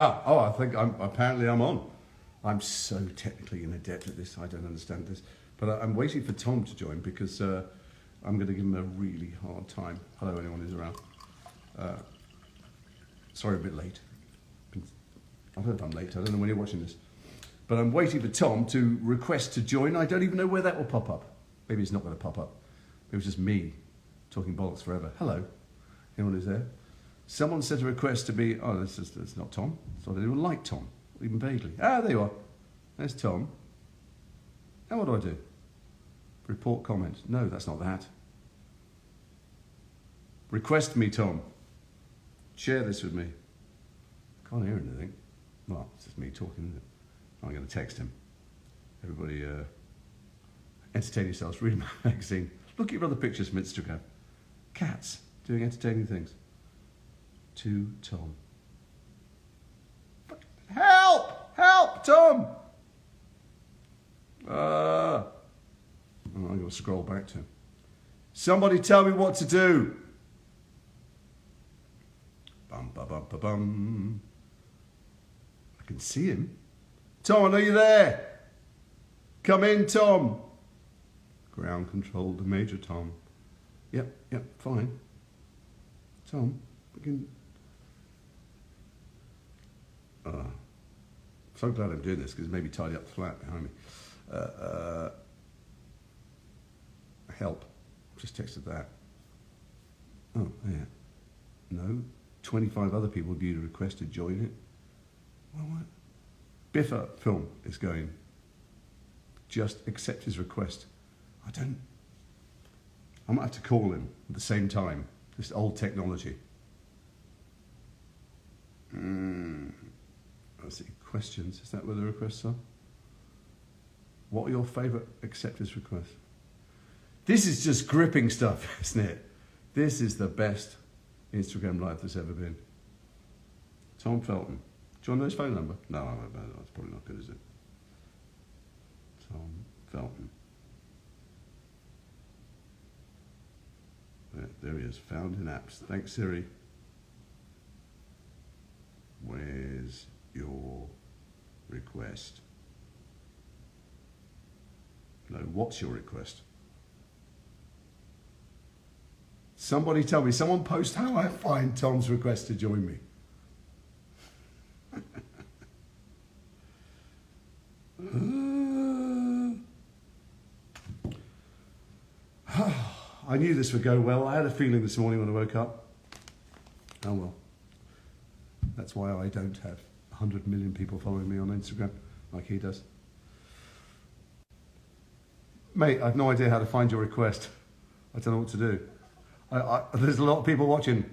I think apparently I'm on. I'm so technically inadept at this, I don't understand this. But I'm waiting for Tom to join because I'm going to give him a really hard time. Hello, anyone who's around. Sorry, a bit late. I don't know if I'm late, I don't know when you're watching this. But I'm waiting for Tom to request to join. I don't even know where that will pop up. Maybe it's not going to pop up. It was just me talking bollocks forever. Hello, anyone who's there? Someone sent a request to be, oh, that's not Tom. It's not anyone like Tom, even vaguely. Ah, there you are. There's Tom. Now what do I do? Report comment. No, that's not that. Request me, Tom. Share this with me. Can't hear anything. Well, it's just me talking, isn't it? I'm going to text him. Everybody, entertain yourselves. Read my magazine. Look at your other pictures from Instagram. Cats doing entertaining things. To Tom. Help! Help, Tom! I'm going to scroll back to him. Somebody tell me what to do. Bum, ba, bum, ba, bum. I can see him. Tom, I know you're there. Come in, Tom. Ground control to Major Tom. Yep, fine. Tom, we can... so glad I'm doing this because it made me tidy up the flat behind me. Help. Just texted that. Oh, yeah. No. 25 other people viewed a request to join it. Well, what? BIFA film is going. Just accept his request. I might have to call him at the same time. This old technology. Let's see. Questions. Is that where the requests are? What are your favourite accept his requests? This is just gripping stuff, isn't it? This is the best Instagram live there's ever been. Tom Felton. Do you want to know his phone number? No, that's probably not good, is it? Tom Felton. There he is. Found in apps. Thanks, Siri. Where's your request? No, what's your request? Somebody tell me, someone post how I find Tom's request to join me. I knew this would go well. I had a feeling this morning when I woke up. Oh well. That's why I don't have 100 million people following me on Instagram like he does. Mate, I've no idea how to find your request. I don't know what to do. There's a lot of people watching.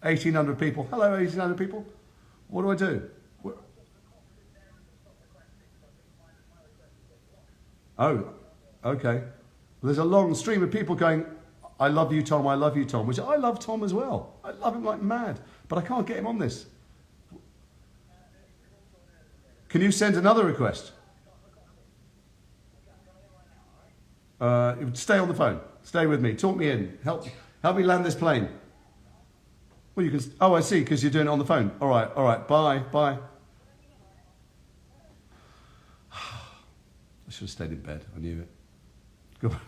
1,800 people. Hello, 1,800 people. What do I do? Oh, okay. There's a long stream of people going, I love you, Tom, which I love Tom as well. I love him like mad, but I can't get him on this. Can you send another request? Stay on the phone. Stay with me. Talk me in. Help me land this plane. Well, you can. Oh, I see. Because you're doing it on the phone. All right. Bye. I should have stayed in bed. I knew it. Go on.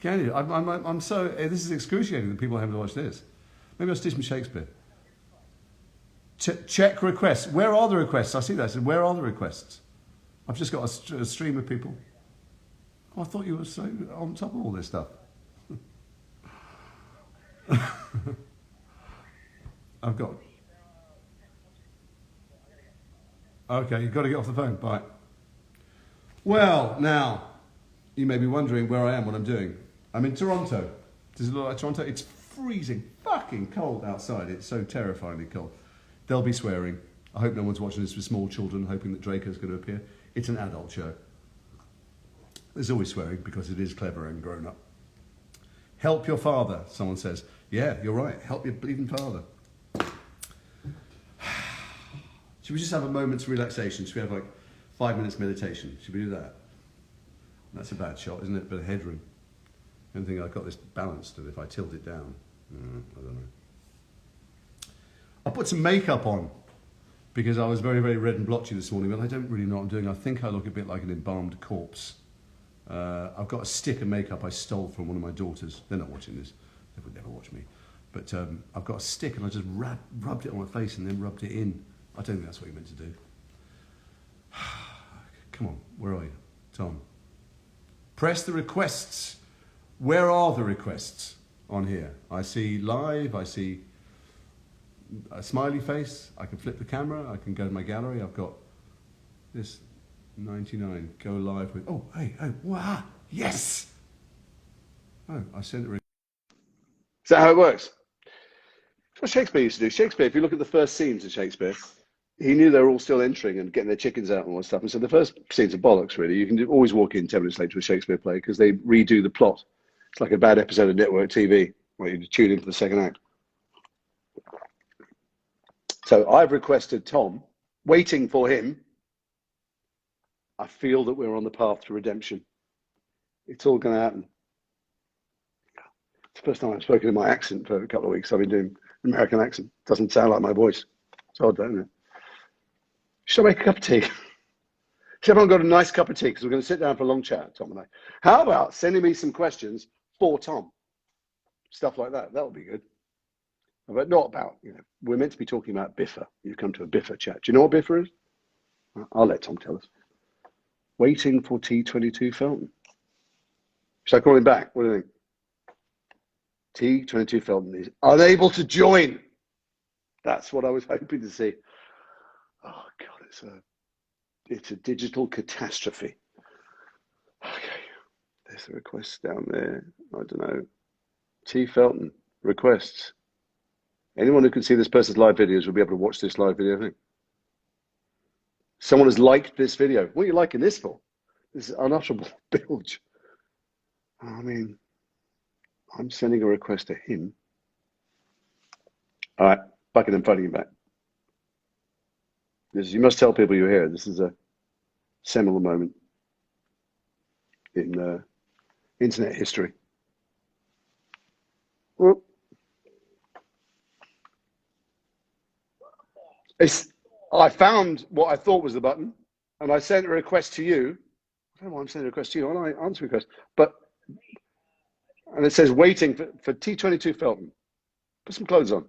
Can you? I'm so. This is excruciating that people are having to watch this. Maybe I'll do some Shakespeare. Check requests. Where are the requests? I see that. I said, where are the requests? I've just got a stream of people. Oh, I thought you were so on top of all this stuff. I've got... Okay, you've got to get off the phone. Bye. Well, now, you may be wondering where I am, what I'm doing. I'm in Toronto. Does it look like Toronto? It's freezing fucking cold outside. It's so terrifyingly cold. They'll be swearing. I hope no one's watching this with small children, hoping that Draco's going to appear. It's an adult show. There's always swearing because it is clever and grown up. Help your father, someone says. Yeah, you're right. Help your bleeding father. Should we just have a moment's relaxation? Should we have like 5 minutes meditation? Should we do that? That's a bad shot, isn't it? Bit of headroom. The only thing I've got this balanced, and if I tilt it down, I don't know. I put some makeup on because I was very, very red and blotchy this morning, but I don't really know what I'm doing. I think I look a bit like an embalmed corpse. I've got a stick of makeup I stole from one of my daughters. They're not watching this. They would never watch me. But I've got a stick and I just rubbed it on my face and then rubbed it in. I don't think that's what you're meant to do. Come on, where are you? Tom. Press the requests. Where are the requests on here? I see live, I see a smiley face. I can flip the camera, I can go to my gallery. I've got this 99, go live with, oh, hey, oh, wow, yes! Oh, I sent it. Is that how it works? That's what Shakespeare used to do. Shakespeare, if you look at the first scenes of Shakespeare, he knew they were all still entering and getting their chickens out and all that stuff. And so the first scenes are bollocks, really. You can always walk in 10 minutes later to a Shakespeare play because they redo the plot. It's like a bad episode of network TV where you tune into the second act. So I've requested Tom, waiting for him. I feel that we're on the path to redemption. It's all going to happen. It's the first time I've spoken in my accent for a couple of weeks. I've been doing an American accent. Doesn't sound like my voice. It's odd, don't it? Should I make a cup of tea? Has everyone got a nice cup of tea? Because we're going to sit down for a long chat, Tom and I. How about sending me some questions for Tom? Stuff like that. That would be good. But not about, we're meant to be talking about BIFA. You've come to a BIFA chat. Do you know what BIFA is? I'll let Tom tell us. Waiting for T22 Felton. Should I call him back? What do you think? T22 Felton is unable to join. That's what I was hoping to see. Oh, God, it's a digital catastrophe. Okay, there's a request down there. I don't know. T. Felton, requests. Anyone who can see this person's live videos will be able to watch this live video thing. Someone has liked this video. What are you liking this for? This is unutterable bilge. I mean, I'm sending a request to him. All right, bucking and fighting him back. You must tell people you're here. This is a seminal moment in internet history. Well, I found what I thought was the button, and I sent a request to you. I don't know why I'm sending a request to you. Why don't I answer a request? And it says waiting for T22 Felton. Put some clothes on.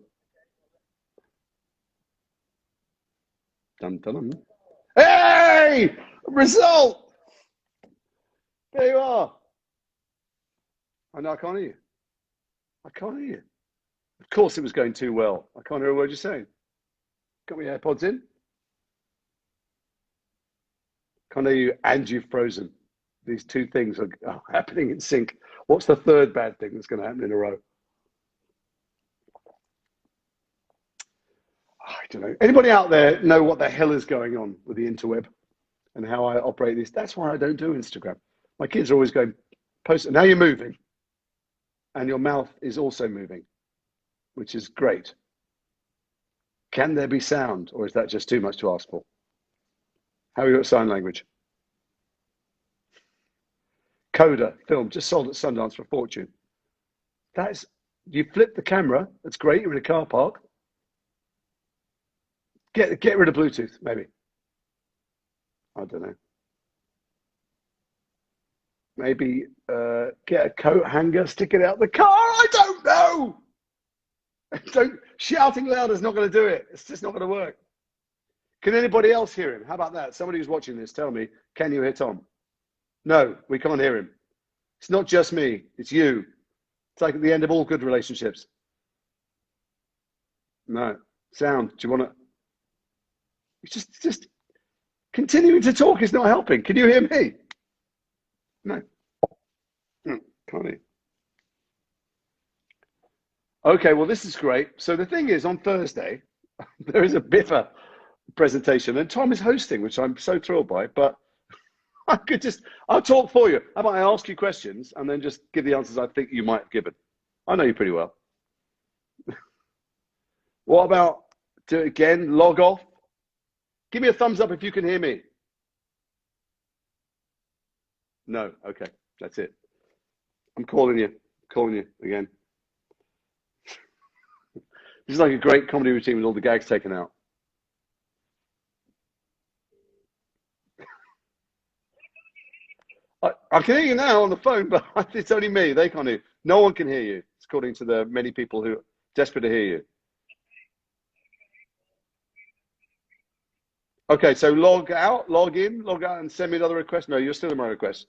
Dun, dun, dun. Hey! Result! There you are. I know I can't hear you. I can't hear you. Of course it was going too well. I can't hear a word you're saying. Got my AirPods in? Can't hear you and you've frozen. These two things are happening in sync. What's the third bad thing that's going to happen in a row? I don't know. Anybody out there know what the hell is going on with the interweb and how I operate these? That's why I don't do Instagram. My kids are always going, post it. Now you're moving. And your mouth is also moving, which is great. Can there be sound, or is that just too much to ask for? How are you at sign language? Coda film just sold at Sundance for a fortune. You flip the camera. That's great. You're in a car park. Get rid of Bluetooth, maybe. I don't know. Maybe get a coat hanger, stick it out the car. I don't know. Shouting loud is not going to do it. It's just not going to work. Can anybody else hear him? How about that? Somebody who's watching this, tell me, can you hear Tom? No, we can't hear him. It's not just me. It's you. It's like at the end of all good relationships. No. Sound. Do you want to? Just continuing to talk is not helping. Can you hear me? No. Can't hear. Okay, well, this is great. So the thing is, on Thursday, there is a BIFA presentation, and Tom is hosting, which I'm so thrilled by, but I'll talk for you. How about I ask you questions and then just give the answers I think you might have given? I know you pretty well. What about, do it again, log off? Give me a thumbs up if you can hear me. No, okay, that's it. I'm calling you again. This is like a great comedy routine with all the gags taken out. I can hear you now on the phone, but it's only me. They can't hear you. No one can hear you, according to the many people who are desperate to hear you. Okay, so log out, log in, log out, and send me another request. No, you're still in my request.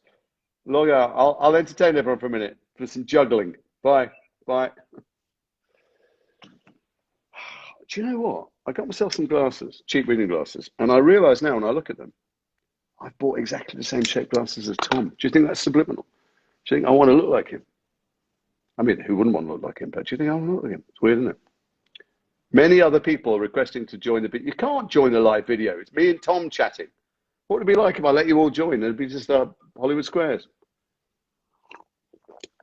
Log out. I'll entertain everyone for a minute for some juggling. Bye. Bye. Do you know what? I got myself some glasses, cheap reading glasses, and I realise now when I look at them, I've bought exactly the same shaped glasses as Tom. Do you think that's subliminal? Do you think I want to look like him? I mean, who wouldn't want to look like him? But do you think I want to look like him? It's weird, isn't it? Many other people are requesting to join the video. You can't join the live video. It's me and Tom chatting. What would it be like if I let you all join? It'd be just Hollywood Squares.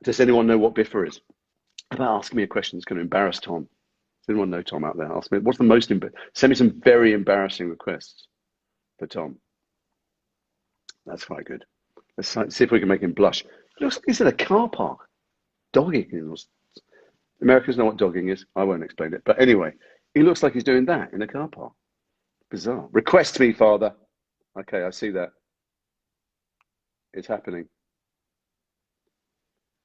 Does anyone know what BIFA is? About asking me a question that's going to embarrass Tom. Does anyone know Tom out there? Ask me, what's the most send me some very embarrassing requests for Tom. That's quite good. Let's see if we can make him blush. It looks like he's in a car park. Dogging. Americans know what dogging is. I won't explain it. But anyway, he looks like he's doing that in a car park. Bizarre. Request me, Father. Okay, I see that. It's happening.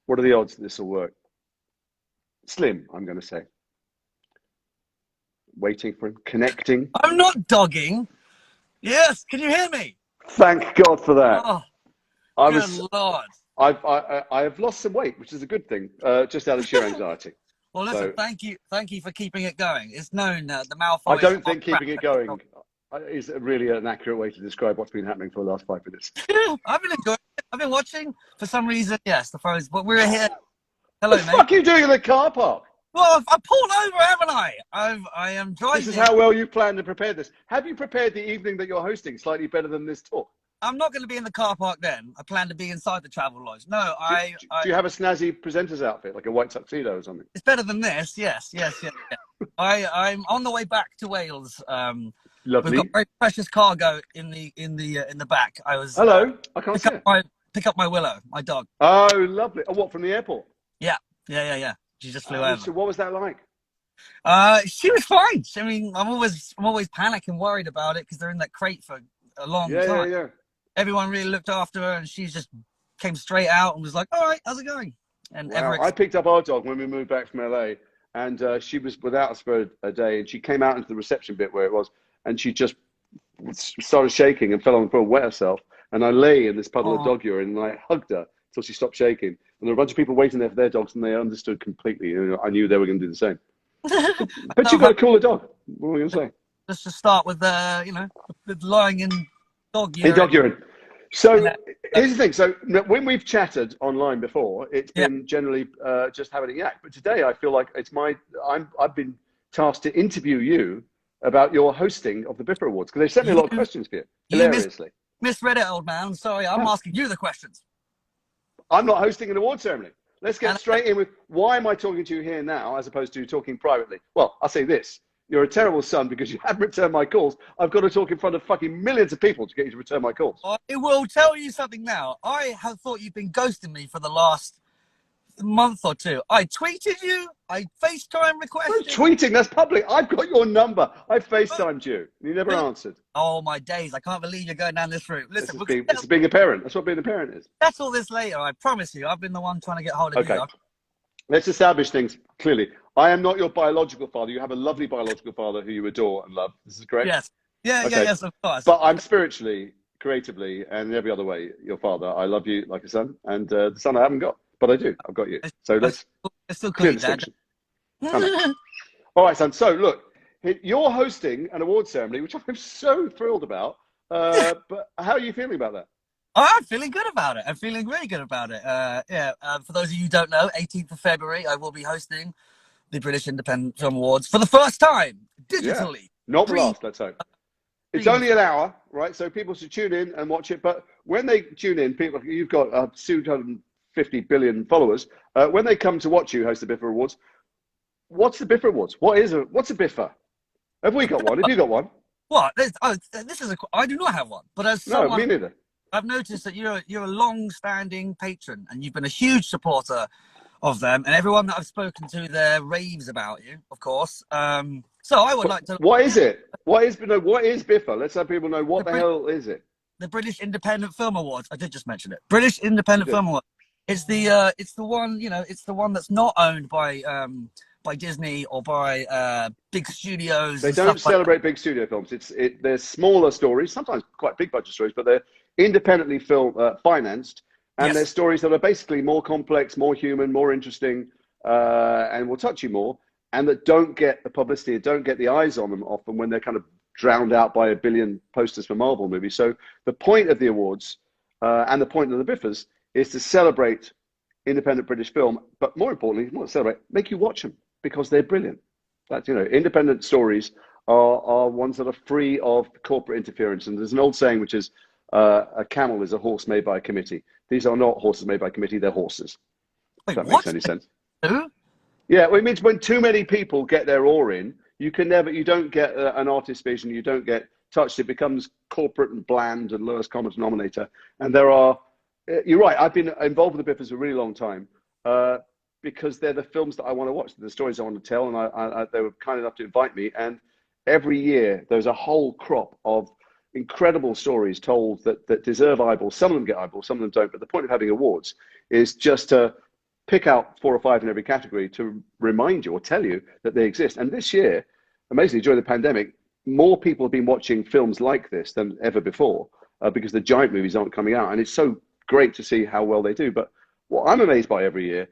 What are the odds that this will work? Slim, I'm going to say. Waiting for him. Connecting. I'm not dogging. Yes, can you hear me? Thank God for that. Oh, good Lord. I have lost some weight, which is a good thing, just out of sheer anxiety. Well, listen, so, thank you for keeping it going. It's known the Malfoy. I don't think keeping it going is really an accurate way to describe what's been happening for the last 5 minutes. I've been enjoying it. I've been watching for some reason. Yes, the phones, but we're here. Hello, what the mate. fuck are you doing in the car park? Well, I pulled over, haven't I? I am driving. This is how well you planned to prepare this. Have you prepared the evening that you're hosting slightly better than this talk? I'm not going to be in the car park then. I plan to be inside the travel lodge. No, do you have a snazzy presenter's outfit, like a white tuxedo or something? It's better than this. Yes. I'm on the way back to Wales. Lovely. We've got very precious cargo in the back. I was. Hello. I can't see it. Pick up my Willow, my dog. Oh, lovely. Oh, what, from the airport? Yeah. She just flew over. So what was that like? She was fine. I mean, I'm always panicking, worried about it because they're in that crate for a long time. Yeah. Everyone really looked after her, and she just came straight out and was like, "All right, how's it going?" And wow. I picked up our dog when we moved back from LA, and she was without us for a day, and she came out into the reception bit where it was, and she just started shaking and fell on the floor and wet herself. And I lay in this puddle of dog urine, and I hugged her until she stopped shaking. And there were a bunch of people waiting there for their dogs, and they understood completely. You know, I knew they were going to do the same. But you got to call a dog. What are we going to say? Let's just start with with lying in dog urine. In dog urine. So here's the thing. So when we've chatted online before, it's been generally just having a yak. But today I feel like I've been tasked to interview you about your hosting of the BIFA Awards, because they sent me a lot of questions for you, hilariously. Misread it, old man. Sorry, I'm asking you the questions. I'm not hosting an award ceremony. Let's get straight in with why am I talking to you here now as opposed to talking privately? Well, I'll say this. You're a terrible son because you haven't returned my calls. I've got to talk in front of fucking millions of people to get you to return my calls. I will tell you something now. I have thought you've been ghosting me for the last month or two. I tweeted you. I FaceTime requested. No tweeting, that's public. I've got your number. I FaceTimed you. You never answered. Oh, my days. I can't believe you're going down this route. Listen, it's being a parent. That's what being a parent is. Settle this later. I promise you. I've been the one trying to get hold of you. Let's establish things clearly. I am not your biological father. You have a lovely biological father who you adore and love. This is correct? Yes. Yes, of course. But I'm spiritually, creatively, and in every other way your father. I love you like a son, and the son I haven't got, but I do. I've got you. So let's clear distinction. All right, son. So look, you're hosting an award ceremony, which I'm so thrilled about. But how are you feeling about that? I'm feeling good about it. I'm feeling really good about it. For those of you who don't know, 18th of February, I will be hosting the British Independent Film Awards for the first time, digitally. Yeah. Not the last, let's hope. It's only an hour, right? So people should tune in and watch it. But when they tune in, people, you've got 250 billion followers. When they come to watch you host the BIFA Awards, what's the BIFA Awards? What's a BIFA? Have we got one? Have you got one? What? I do not have one. But as someone, no, me neither. I've noticed that you're a long-standing patron, and you've been a huge supporter of them, and everyone that I've spoken to there raves about you, of course. So I would like to. What is it? What is BIFA? Let's have people know what the hell is it. The British Independent Film Awards. I did just mention it. British Independent Film Awards. It's the one, you know, it's the one that's not owned by Disney or by big studios. They don't celebrate big studio films. They're smaller stories, sometimes quite big budget stories, but they're independently financed, and they're stories that are basically more complex, more human, more interesting, and will touch you more, and that don't get the publicity, don't get the eyes on them often when they're kind of drowned out by a billion posters for Marvel movies. So the point of the awards and the point of the BIFAs is to celebrate independent British film, but more importantly, not celebrate, make you watch them because they're brilliant. That's, you know, independent stories are ones that are free of corporate interference. And there's an old saying which is a camel is a horse made by a committee. These are not horses made by a committee; they're horses. Wait, if that makes any sense. Who? Yeah, well, it means when too many people get their oar in, you don't get an artist's vision, you don't get touched. It becomes corporate and bland and lowest common denominator. And you're right, I've been involved with the BIFAs for a really long time because they're the films that I want to watch, the stories I want to tell, and they were kind enough to invite me. And every year there's a whole crop of incredible stories told that deserve eyeballs. Some of them get eyeballs, some of them don't. But the point of having awards is just to pick out 4 or 5 in every category to remind you or tell you that they exist. And this year, amazingly, during the pandemic, more people have been watching films like this than ever before because the giant movies aren't coming out. And it's so great to see how well they do. But what I'm amazed by every year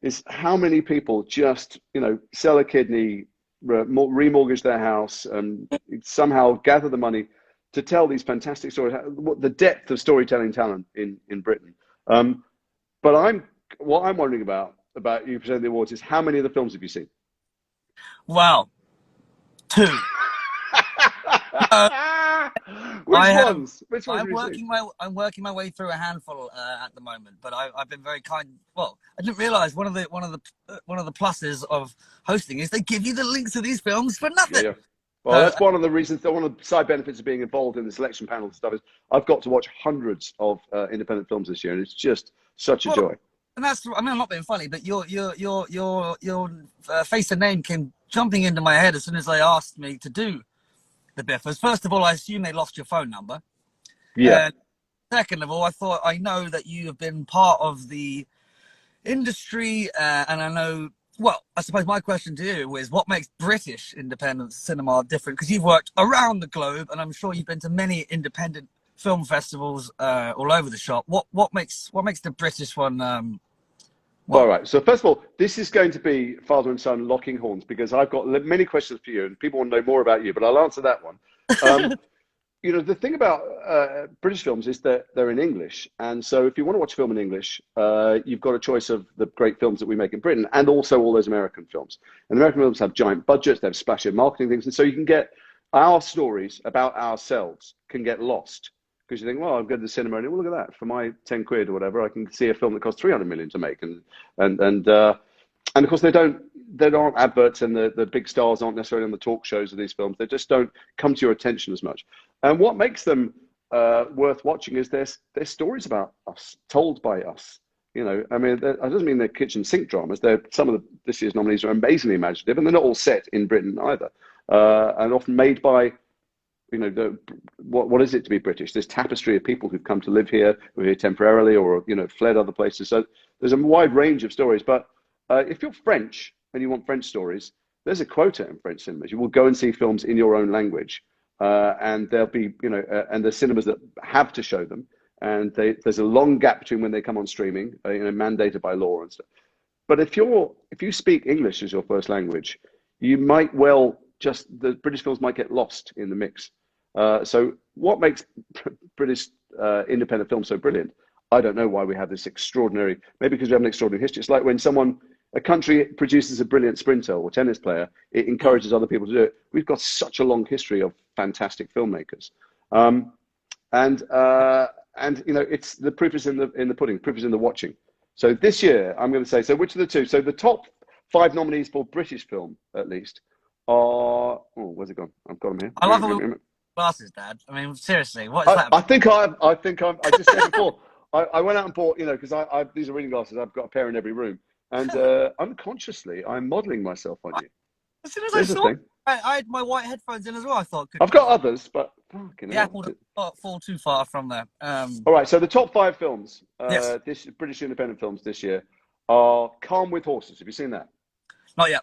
is how many people just, you know, sell a kidney, remortgage their house, and somehow gather the money to tell these fantastic stories, the depth of storytelling talent in Britain. But what I'm wondering about you presenting the awards is how many of the films have you seen? Wow, 2. Which ones? I'm working my way through a handful at the moment, but I've been very kind. Well, I didn't realize one of the pluses of hosting is they give you the links to these films for nothing. Yeah. Well, that's one of the reasons. One of the side benefits of being involved in the selection panel and stuff is I've got to watch hundreds of independent films this year, and it's just such a joy. And that's, I mean, I'm not being funny, but your face and name came jumping into my head as soon as they asked me to do the BIFAs. First of all, I assume they lost your phone number. Yeah. Second of all, I know that you have been part of the industry, and I know. Well, I suppose my question to you is, what makes British independent cinema different? Because you've worked around the globe, and I'm sure you've been to many independent film festivals all over the shop. What makes the British one? All right. So first of all, this is going to be father and son locking horns because I've got many questions for you, and people want to know more about you. But I'll answer that one. You know, the thing about British films is that they're in English. And so if you want to watch a film in English, you've got a choice of the great films that we make in Britain and also all those American films. And American films have giant budgets, they have splashy marketing things. And so you can get our stories about ourselves can get lost because you think, well, I'm going to the cinema and well, look at that. For my 10 quid or whatever, I can see a film that costs 300 million to make. And of course, there aren't adverts and the big stars aren't necessarily on the talk shows of these films. They just don't come to your attention as much. And what makes them worth watching is their stories about us, told by us. You know, I mean, that doesn't mean they're kitchen sink dramas. Some of this year's nominees are amazingly imaginative, and they're not all set in Britain either, and often made by, you know, what is it to be British? This tapestry of people who've come to live here, who are here temporarily, or, you know, fled other places. So there's a wide range of stories. But if you're French and you want French stories, there's a quota in French cinemas. You will go and see films in your own language. And there'll be, you know, and there's cinemas that have to show them, and there's a long gap between when they come on streaming, you know, mandated by law and stuff. But if you speak English as your first language, you might the British films might get lost in the mix. So what makes British independent film so brilliant? I don't know why we have this extraordinary, maybe because we have an extraordinary history. It's like when a country produces a brilliant sprinter or tennis player, it encourages other people to do it. We've got such a long history of fantastic filmmakers. And you know, it's the proof is in the pudding, proof is in the watching. So this year, I'm going to say, so which of the two? So the top 5 nominees for British film, at least, are, where's it gone? I've got them here. I love the glasses, Dad. I mean, seriously, what is that about? I just said before, I went out and bought, you know, because these are reading glasses. I've got a pair in every room. And unconsciously, I'm modeling myself on you. As soon as I There's the saw thing. it, I had my white headphones in as well. I thought, I've got others, but fucking the hell. apple doesn't fall too far from there. All right, so the top 5 films, Yes, this British independent films this year, are Calm with Horses. Have you seen that? not yet.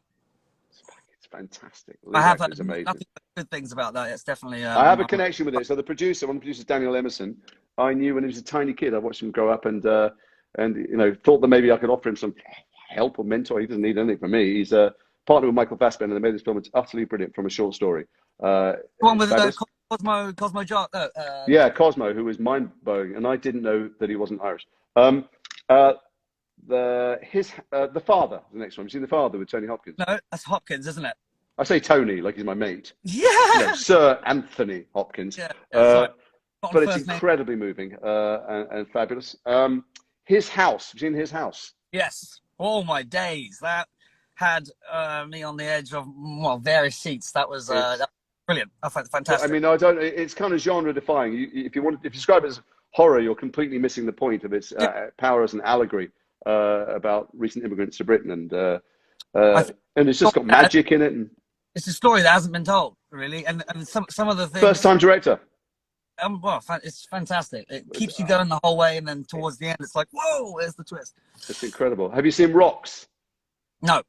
It's fantastic. The I lead have actor is heard amazing. nothing but good things about that. It's definitely. I have a connection with it. So the producer, one of the producers, Daniel Emerson, I knew when he was a tiny kid. I watched him grow up, and you know, thought that maybe I could offer him some help or mentor. He doesn't need anything from me. He's a partner with Michael Fassbender. They made this film. It's utterly brilliant from a short story. One with Cosmo Jar. Yeah, Cosmo, who was mind blowing, and I didn't know that he wasn't Irish. The Father, the next one. Have you seen The Father with Tony Hopkins? No, that's Hopkins, isn't it? I say Tony like he's my mate. Yeah. You know, Sir Anthony Hopkins. Yeah. But it's incredibly moving and fabulous. His House. Have you seen His House? Yes. Oh my days, that had me on the edge of various seats. That was brilliant. Fantastic. I mean, I don't. It's kind of genre defying. If you describe it as horror, you're completely missing the point of its power as an allegory about recent immigrants to Britain, and it's just got magic in it. And it's a story that hasn't been told, really, and some of the things. First time director. Well, it's fantastic. It keeps you going the whole way, and then towards the end, it's like, whoa, there's the twist. It's incredible. Have you seen Rocks? No.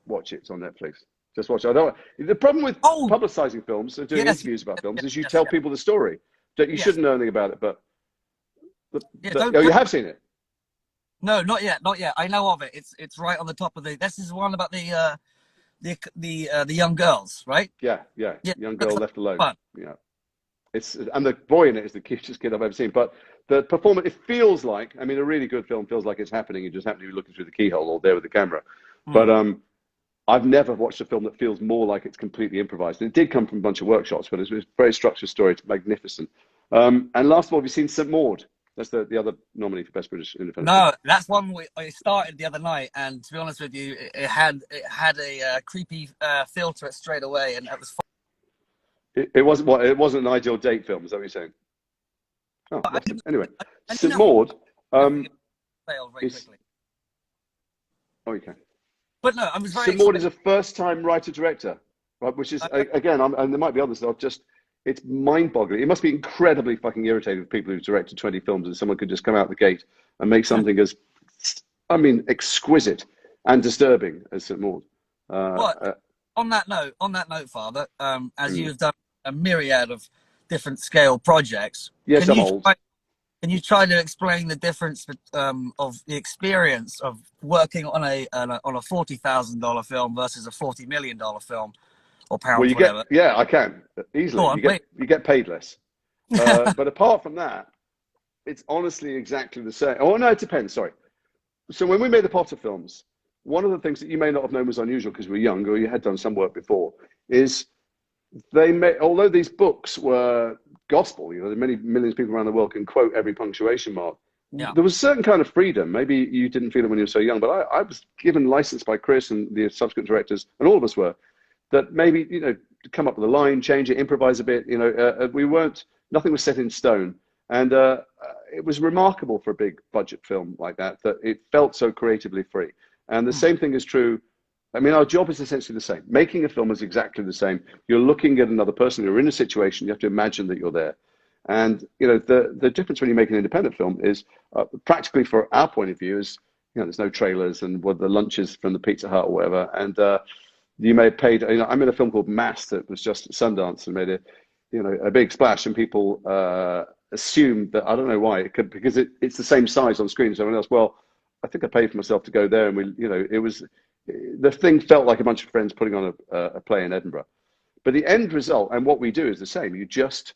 Watch it. It's on Netflix. Just watch it. The problem with publicizing films and doing interviews about films is you tell people the story. That you shouldn't know anything about it, but you have seen it. No, not yet. I know of it. It's right on the top of the. This is one about the young girls, right? Yeah. Young girl left alone. Fun. Yeah. And the boy in it is the cutest kid I've ever seen. But the performance, it feels like, I mean, a really good film feels like it's happening. You just happen to be looking through the keyhole or there with the camera. But I've never watched a film that feels more like it's completely improvised. And it did come from a bunch of workshops, but it's a very structured story. It's magnificent. And last of all, have you seen St. Maud? That's the other nominee for Best British Independent. No, that's one I started the other night, and to be honest with you, it had a creepy feel to it straight away, and it was fun. It wasn't an ideal date film, is that what you're saying? Oh, anyway, St. Maud failed very quickly. Oh, okay. But no, I was very. St. Maud is a first-time writer-director, right? Which is again, and there might be others that I've just. It's mind-boggling. It must be incredibly fucking irritating for people who've directed 20 films and someone could just come out the gate and make something as, I mean, exquisite and disturbing as St. Maud. On that note, Father, as you have done a myriad of different scale projects, yes, can you try to explain the difference of the experience of working on a $40,000 film versus a $40 million film? Or pounds, well, I can easily. You get paid less, but apart from that, it's honestly exactly the same. Oh no, it depends. Sorry. So when we made the Potter films, one of the things that you may not have known was unusual because we were young or you had done some work before is although these books were gospel, you know, many millions of people around the world can quote every punctuation mark. Yeah. There was a certain kind of freedom. Maybe you didn't feel it when you were so young, but I was given license by Chris and the subsequent directors, and all of us were. That maybe, you know, to come up with a line, change it, improvise a bit, you know, nothing was set in stone. And it was remarkable for a big budget film like that it felt so creatively free. And the same thing is true. I mean, our job is essentially the same. Making a film is exactly the same. You're looking at another person, you're in a situation, you have to imagine that you're there. And, you know, the difference when you make an independent film is practically for our point of view is, you know, there's no trailers and the lunches from the Pizza Hut or whatever. And, you may have paid, you know, I'm in a film called Mass that was just at Sundance and made a big splash, and people assumed that, I don't know why, because it's the same size on screen as everyone else. Well, I think I paid for myself to go there, and the thing felt like a bunch of friends putting on a play in Edinburgh. But the end result and what we do is the same. You just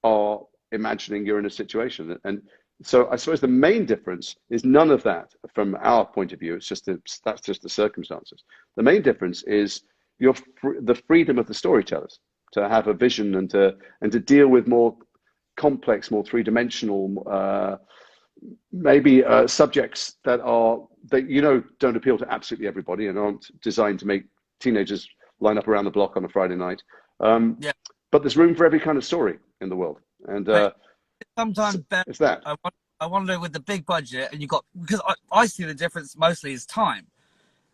are imagining you're in a situation. And so I suppose the main difference is none of that from our point of view. It's just that's just the circumstances. The main difference is the freedom of the storytellers to have a vision and to deal with more complex, more three-dimensional, maybe subjects that don't appeal to absolutely everybody and aren't designed to make teenagers line up around the block on a Friday night. But there's room for every kind of story in the world, and sometimes it's that. I wonder with the big budget, and you got, because I see the difference mostly is time.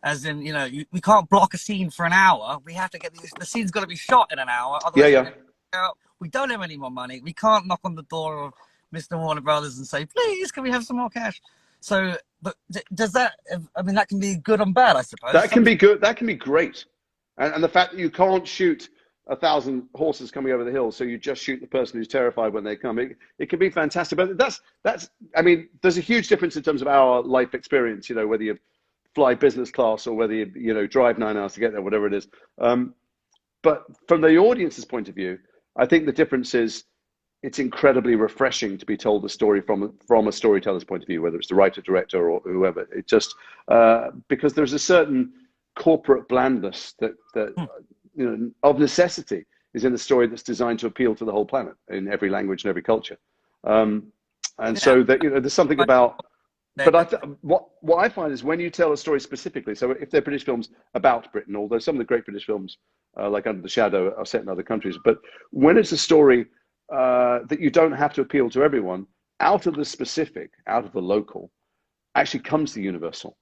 As in, you know, we can't block a scene for an hour. We have to get the scene's got to be shot in an hour. Yeah, Otherwise, we don't have any more money. We can't knock on the door of Mr. Warner Brothers and say, please, can we have some more cash? So, but does that, I mean, that can be good and bad, I suppose. That can be good. That can be great. And the fact that you can't shoot 1,000 horses coming over the hill, so you just shoot the person who's terrified when they come. It can be fantastic. But that's. I mean, there's a huge difference in terms of our life experience. You know, whether you fly business class or whether you drive 9 hours to get there, whatever it is. But from the audience's point of view, I think the difference is it's incredibly refreshing to be told the story from a storyteller's point of view, whether it's the writer, director, or whoever. It just because there's a certain corporate blandness that you know, of necessity, is in a story that's designed to appeal to the whole planet in every language and every culture. So that, you know, there's something about. But what I find is when you tell a story specifically, so if they're British films about Britain, although some of the great British films, like Under the Shadow, are set in other countries, but when it's a story that you don't have to appeal to everyone, out of the specific, out of the local, actually comes the universal.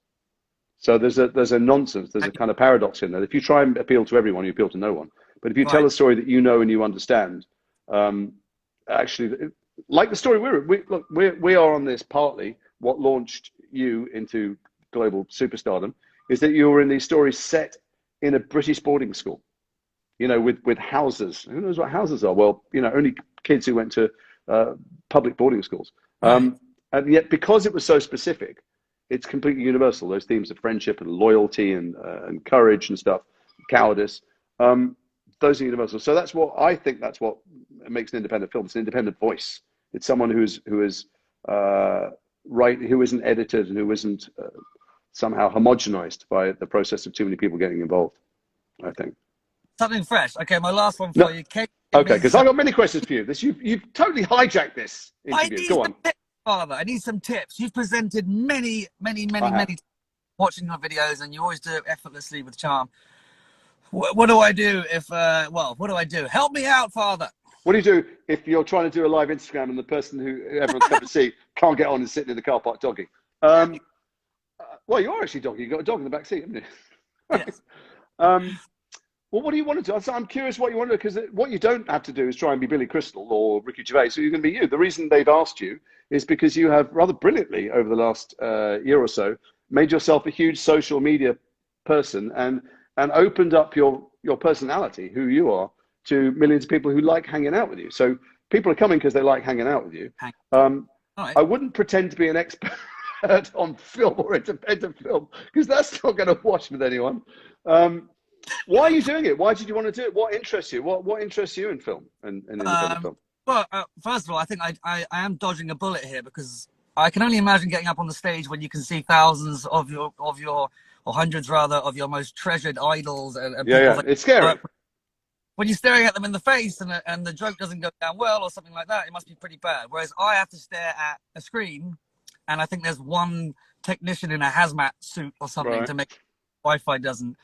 So there's a nonsense, there's a kind of paradox in that. If you try and appeal to everyone, you appeal to no one. But if you tell a story that you know and you understand, actually, like the story we are on this partly. What launched you into global superstardom is that you were in these stories set in a British boarding school, you know, with houses. Who knows what houses are? Well, you know, only kids who went to public boarding schools. And yet, because it was so specific, it's completely universal. Those themes of friendship and loyalty and courage and stuff, cowardice, those are universal. So that's what I think. That's what makes an independent film. It's an independent voice. It's someone who is who isn't edited and who isn't somehow homogenized by the process of too many people getting involved, I think. Something fresh. Okay, my last one for you. Okay, because I've got many questions for you. You've totally hijacked this interview. Go on. Father, I need some tips. You've presented many watching your videos, and you always do it effortlessly with charm. What do I do if, what do I do? Help me out, Father. What do you do if you're trying to do a live Instagram and the person who everyone's come to see can't get on and sitting in the car park dogging? Well, you are actually dogging. You've got a dog in the back seat, haven't you? Yes. Well, what do you want to do? So I'm curious what you want to do, because what you don't have to do is try and be Billy Crystal or Ricky Gervais. So you're going to be you. The reason they've asked you is because you have rather brilliantly over the last year or so made yourself a huge social media person and opened up your personality, who you are, to millions of people who like hanging out with you. So people are coming because they like hanging out with you. I wouldn't pretend to be an expert on film or independent film, because that's not going to wash with anyone. Why are you doing it? Why did you want to do it? What interests you? What interests you in film and independent film? Well, first of all, I think I am dodging a bullet here, because I can only imagine getting up on the stage when you can see thousands of your or hundreds rather of your most treasured idols and yeah, it's scary. When you're staring at them in the face and the joke doesn't go down well or something like that, it must be pretty bad. Whereas I have to stare at a screen, and I think there's one technician in a hazmat suit or something to make Wi-Fi doesn't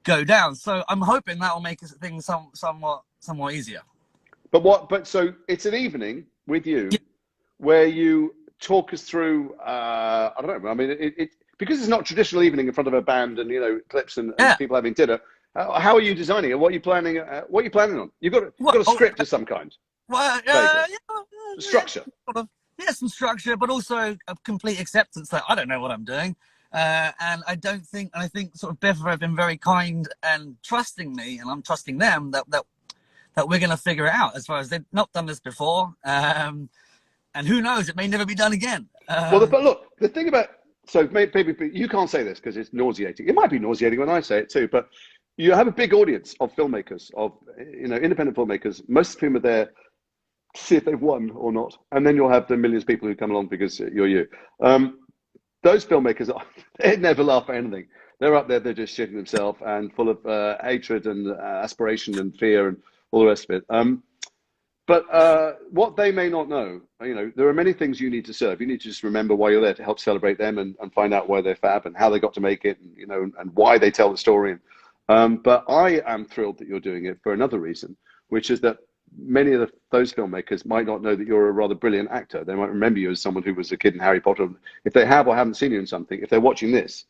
go down. So I'm hoping that will make things somewhat easier. But so it's an evening with you where you talk us through. I don't know. I mean, because it's not traditional evening in front of a band and clips and people having dinner. How are you designing it? What are you planning? What are you planning on? You've got a script of some kind. Well, structure. Some structure, but also a complete acceptance that I don't know what I'm doing, and I think sort of BIFA have been very kind and trusting me, and I'm trusting them that we're going to figure it out. As far as they've not done this before, and who knows, it may never be done again. But look, the thing about maybe you can't say this because it's nauseating. It might be nauseating when I say it too, but you have a big audience of filmmakers, of independent filmmakers, most of whom are there to see if they've won or not, and then you'll have the millions of people who come along because you're you. Those filmmakers, they never laugh at anything. They're up there, they're just shitting themselves and full of hatred and aspiration and fear and all the rest of it. But what they may not know, there are many things you need to serve. You need to just remember why you're there, to help celebrate them and find out why they're fab and how they got to make it, and why they tell the story. But I am thrilled that you're doing it for another reason, which is that many of those filmmakers might not know that you're a rather brilliant actor. They might remember you as someone who was a kid in Harry Potter. If they have or haven't seen you in something, if they're watching this,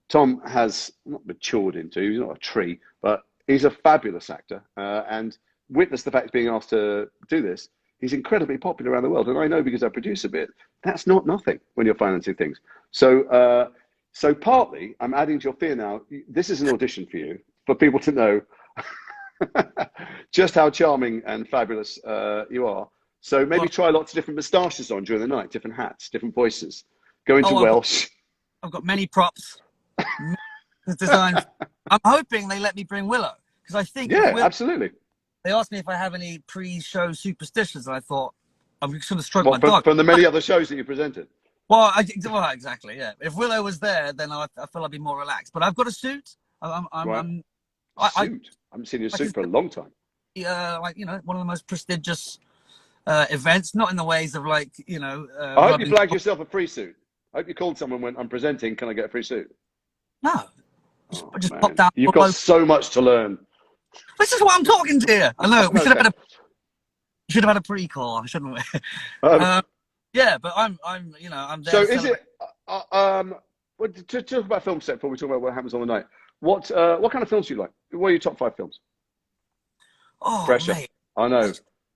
Tom has not matured into, he's not a tree, but he's a fabulous actor. And witness the fact of being asked to do this, he's incredibly popular around the world. And I know because I produce a bit, that's not nothing when you're financing things. So, so partly, I'm adding to your fear now, this is an audition for you, for people to know just how charming and fabulous you are. So maybe try lots of different moustaches on during the night, different hats, different voices. Go into Welsh. I've got many props. Design. I'm hoping they let me bring Willow, because I think absolutely. They asked me if I have any pre-show superstitions, and I thought I'm just going to stroke my dog. From the many other shows that you presented. Well, exactly, yeah. If Willow was there, then I feel I'd be more relaxed. But I've got a suit. I haven't seen your suit for a long time. Like, you know, one of the most prestigious events, not in the ways of like, you know. I hope you flagged yourself a free suit. I hope you called someone when I'm presenting, can I get a free suit? No. Just pop down. You've got so much to learn. This is what I'm talking to you. I know. We should have had a pre-call, shouldn't we? Yeah, but I'm you know, I'm there. So is it? To talk about film set before we talk about what happens on the night. What kind of films do you like? What are your top 5 films? Oh, pressure. Mate. I know.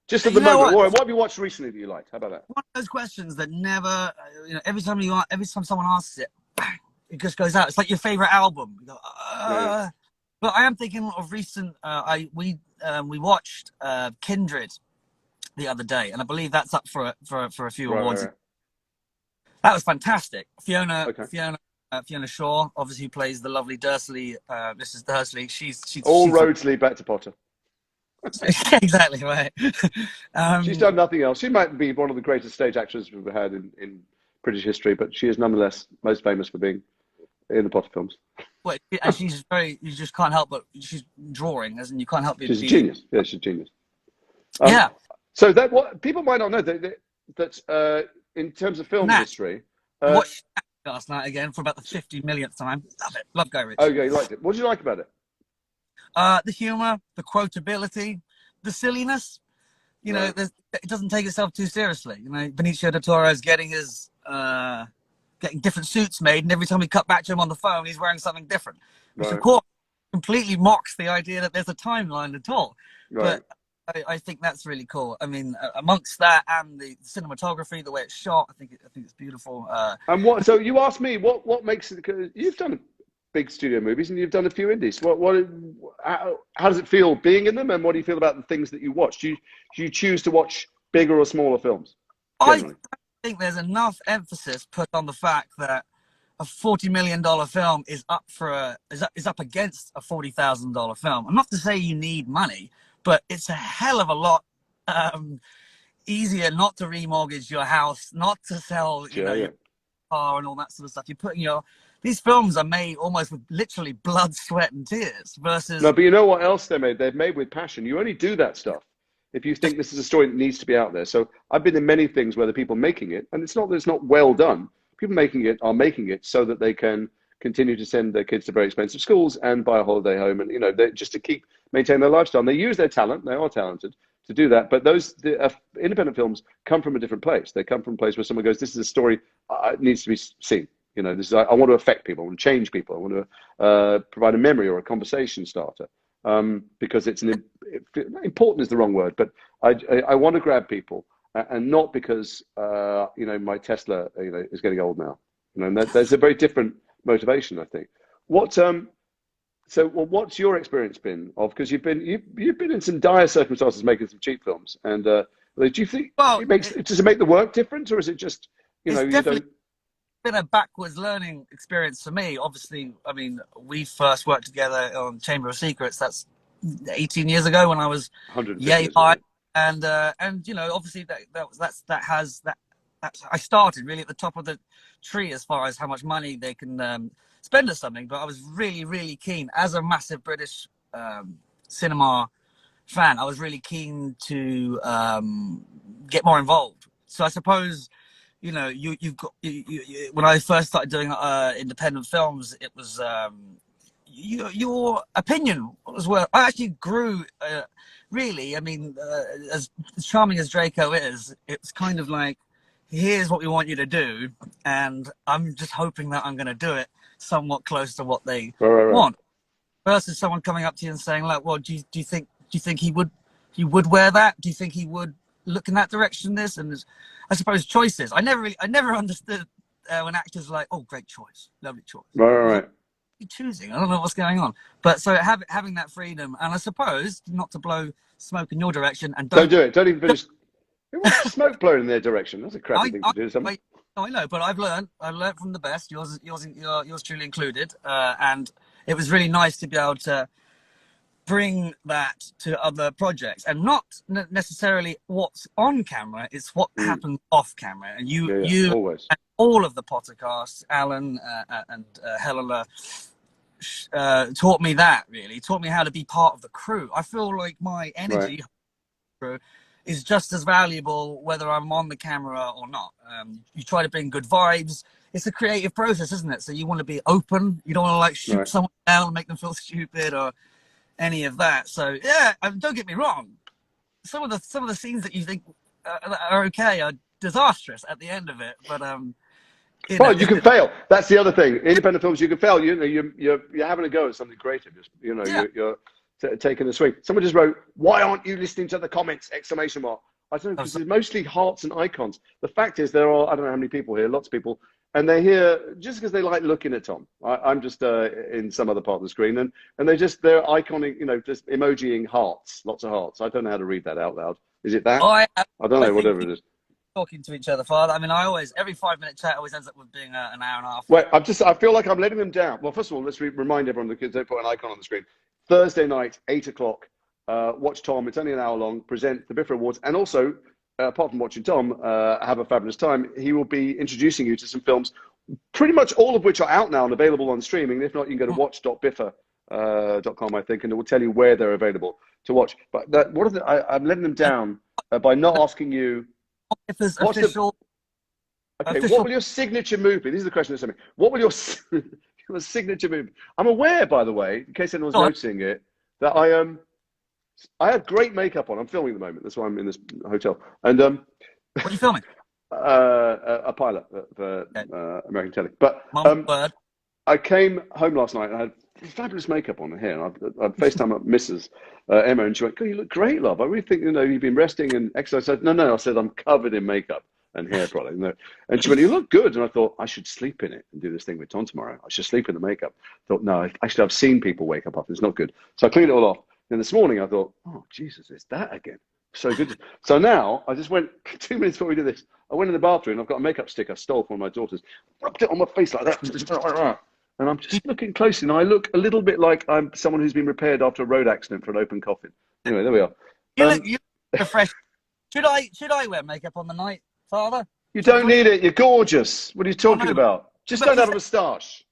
Just at the moment. What have you watched recently that you liked? How about that? One of those questions that never, you know, every time someone asks it, bang, it just goes out. It's like your favorite album. You go, yeah. But I am thinking of recent. We watched Kindred the other day, and I believe that's up for a few awards. Right. That was fantastic. Fiona Shaw, obviously, who plays the lovely Dursley. Mrs. Dursley. She's roads lead back to Potter. Exactly right. She's done nothing else. She might be one of the greatest stage actors we've had in British history, but she is nonetheless most famous for being in the Potter films. Well, and she's you just can't help but she's drawing, as in you can't help but she's a genius. Yeah, she's a genius. Yeah. So that what people might not know that in terms of film history. Watched last night again for about the 50 millionth time. Love it. Love Guy Ritchie. Okay, you liked it. What did you like about it? The humor, the quotability, the silliness. You know, it doesn't take itself too seriously. You know, Benicio del Toro is getting different suits made, and every time we cut back to him on the phone, he's wearing something different, which of course completely mocks the idea that there's a timeline at all. Right. But I think that's really cool. I mean, amongst that and the cinematography, the way it's shot, I think it's beautiful. And what? So you asked me what makes it? Because you've done big studio movies and you've done a few indies. How does it feel being in them, and what do you feel about the things that you watch? Do you choose to watch bigger or smaller films? Generally? I think there's enough emphasis put on the fact that a $40 million film is up against a $40,000 film. I'm not to say you need money, but it's a hell of a lot easier not to remortgage your house, not to sell your car and all that sort of stuff. You're putting these films are made almost with literally blood, sweat, and tears versus. No, but you know what else they're made? They're made with passion. You only do that stuff if you think this is a story that needs to be out there. So I've been in many things where the people making it, and it's not that it's not well done. People making it are making it so that they can continue to send their kids to very expensive schools and buy a holiday home, and just to maintain their lifestyle. And they use their talent; they are talented to do that. But those independent films come from a different place. They come from a place where someone goes, "This is a story it needs to be seen." This is I want to affect people. I want to change people. I want to provide a memory or a conversation starter. Because it's important is the wrong word, but I want to grab people, and not because my Tesla is getting old now. And there's a very different motivation, I think. What's your experience been of, because you've been in some dire circumstances making some cheap films, and do you think does it make the work different, or is it just it's been a backwards learning experience for me. Obviously, I mean, we first worked together on Chamber of Secrets. That's 18 years ago when I was yay high, and obviously I started really at the top of the tree as far as how much money they can spend or something. But I was really, really keen, as a massive British cinema fan, I was really keen to get more involved. So I suppose, when I first started doing independent films, it was your opinion as well. I actually grew, really. I mean, as charming as Draco is, it's kind of like, here's what we want you to do, and I'm just hoping that I'm going to do it somewhat close to what they want. Versus someone coming up to you and saying, like, well, do you think he would wear that? Do you think he would look in that direction? This, and I suppose choices. I never understood when actors are like, oh, great choice, lovely choice. Right. You're choosing. I don't know what's going on. But so having that freedom, and I suppose not to blow smoke in your direction, and don't do it. Don't even finish. Who wants smoke blown in their direction? That's a crappy thing to do. Something. I know, but I've learned from the best. Yours truly included, and it was really nice to be able to bring that to other projects, and not necessarily what's on camera. It's what happens off camera, and you always. And all of the podcasts, Alan and Helena, taught me that. Really taught me how to be part of the crew. I feel like my energy crew is just as valuable whether I'm on the camera or not. You try to bring good vibes. It's a creative process, isn't it? So you want to be open. You don't want to like shoot someone down and make them feel stupid or any of that. So yeah, don't get me wrong. Some of the scenes that you think are okay are disastrous at the end of it. But you can fail. That's the other thing. Independent films, you can fail. You're having a go at something creative. You're taking a swing. Someone just wrote, "Why aren't you listening to the comments?" Exclamation mark. I don't know, because it's mostly hearts and icons. The fact is, there are, I don't know how many people here, lots of people, and they're here just because they like looking at Tom. I'm just in some other part of the screen, and they're iconic, just emojiing hearts, lots of hearts. I don't know how to read that out loud. Is it that? I don't know, whatever it is. Talking to each other, Father. I mean, every 5-minute chat always ends up with being an hour and a half. Well, I feel like I'm letting them down. Well, first of all, let's remind everyone, the kids don't put an icon on the screen. Thursday night, 8 o'clock. Watch Tom. It's only an hour long. Present the BIFA Awards, and also, apart from watching Tom have a fabulous time, he will be introducing you to some films, pretty much all of which are out now and available on streaming. If not, you can go to watch.bifa.com, I think, and it will tell you where they're available to watch. But I'm letting them down by not asking you. BIFA's official. What will your signature move be? These are the questions that's coming. What will your signature move be? I'm aware, by the way, in case anyone's noticing it, that I have great makeup on. I'm filming at the moment. That's why I'm in this hotel. And what are you filming? A pilot for American telly. But I came home last night and I had fabulous makeup on here. And I FaceTime up Mrs. Emma, and she went, "God, you look great, love. I really think you've been resting and exercise." I said, No. I said, I'm covered in makeup and hair product. And she went, "You look good." And I thought, I should sleep in it and do this thing with Tom tomorrow. I should sleep in the makeup. I thought, no, actually, I've seen people wake up after. It's not good. So I cleaned it all off. And this morning I thought, oh, Jesus, it's that again. So good. So now I just went 2 minutes before we did this. I went in the bathroom. I've got a makeup stick I stole from my daughter's. Rubbed it on my face like that. And I'm just looking closely. Now I look a little bit like I'm someone who's been repaired after a road accident for an open coffin. Anyway, there we are. You look fresh. Should I wear makeup on the night, Father? You don't need it. You're gorgeous. What are you talking about? Just don't have a moustache.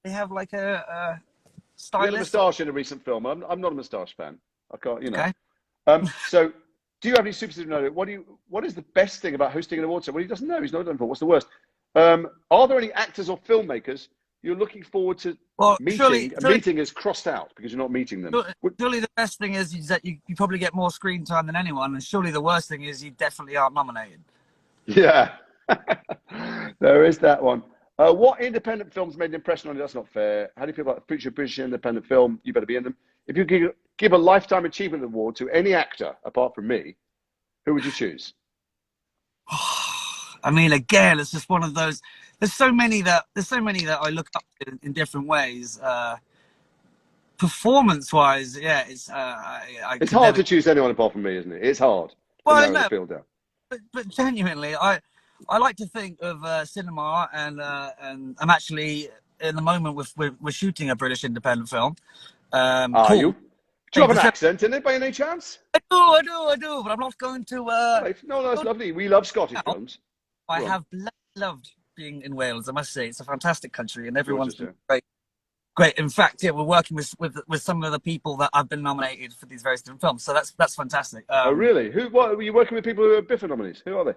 They have like a stylist. You had a moustache in a recent film. I'm not a moustache fan. I can't, Okay. So, do you have any superstition? What is the best thing about hosting an award show? Well, he doesn't know. He's not done for. What's the worst? Are there any actors or filmmakers you're looking forward to meeting? Meeting is crossed out because you're not meeting them. Surely the best thing is that you probably get more screen time than anyone, and surely the worst thing is you definitely aren't nominated. Yeah, there is that one. What independent films made an impression on you? That's not fair. How do you feel about future British independent film? You better be in them. If you could give a lifetime achievement award to any actor apart from me, who would you choose? I mean, again, it's just one of those. There's so many that I look up to in different ways. Performance-wise, yeah, it's hard to choose anyone apart from me, isn't it? It's hard. Well, no, but genuinely, I like to think of cinema, and I'm actually in the moment we're shooting a British independent film. Are you? Do you have an accent in it by any chance? I do, but I'm not going to. No, that's lovely. We love Scottish films. I have loved being in Wales. I must say, it's a fantastic country, and everyone's been great. In fact, yeah, we're working with some of the people that have been nominated for these various different films. So that's fantastic. Oh, really? What are you working with? People who are BIFA nominees? Who are they?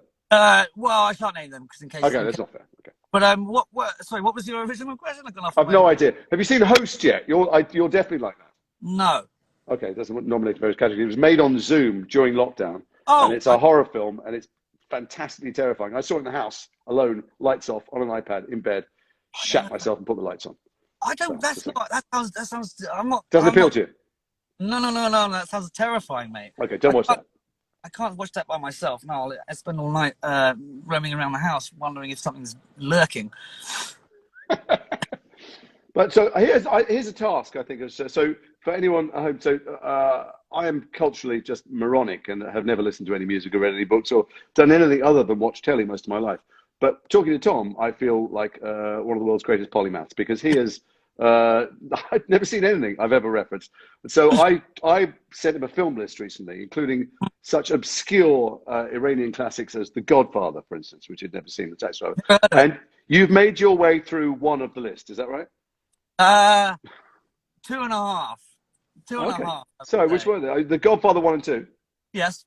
Well, I can't name them because in case. Okay, that's not fair. Okay. But sorry, what was your original question? I got off I've no idea. Have you seen Host yet? You're definitely like that. No. Okay, it doesn't nominate various categories. It was made on Zoom during lockdown, and Oh, it's a horror film, and it's fantastically terrifying. I saw it in the house, alone, lights off, on an iPad, in bed, shat myself and put the lights on. I don't. So, That's not. That sounds. I'm not. doesn't I'm appeal not, to you? No. That sounds terrifying, mate. Okay, don't watch that. I can't watch that by myself. No, I spend all night roaming around the house, wondering if something's lurking. But so here's a task, I think. So for anyone at home, so I am culturally just moronic and have never listened to any music or read any books or done anything other than watch telly most of my life. But talking to Tom, I feel like one of the world's greatest polymaths, because he is, I've never seen anything I've ever referenced. So I sent him a film list recently, including such obscure Iranian classics as The Godfather, for instance, which he'd never seen, the taxi driver. And you've made your way through one of the list, is that right? 2.5. Two and a half. So which one are they? The Godfather 1 and 2? Yes.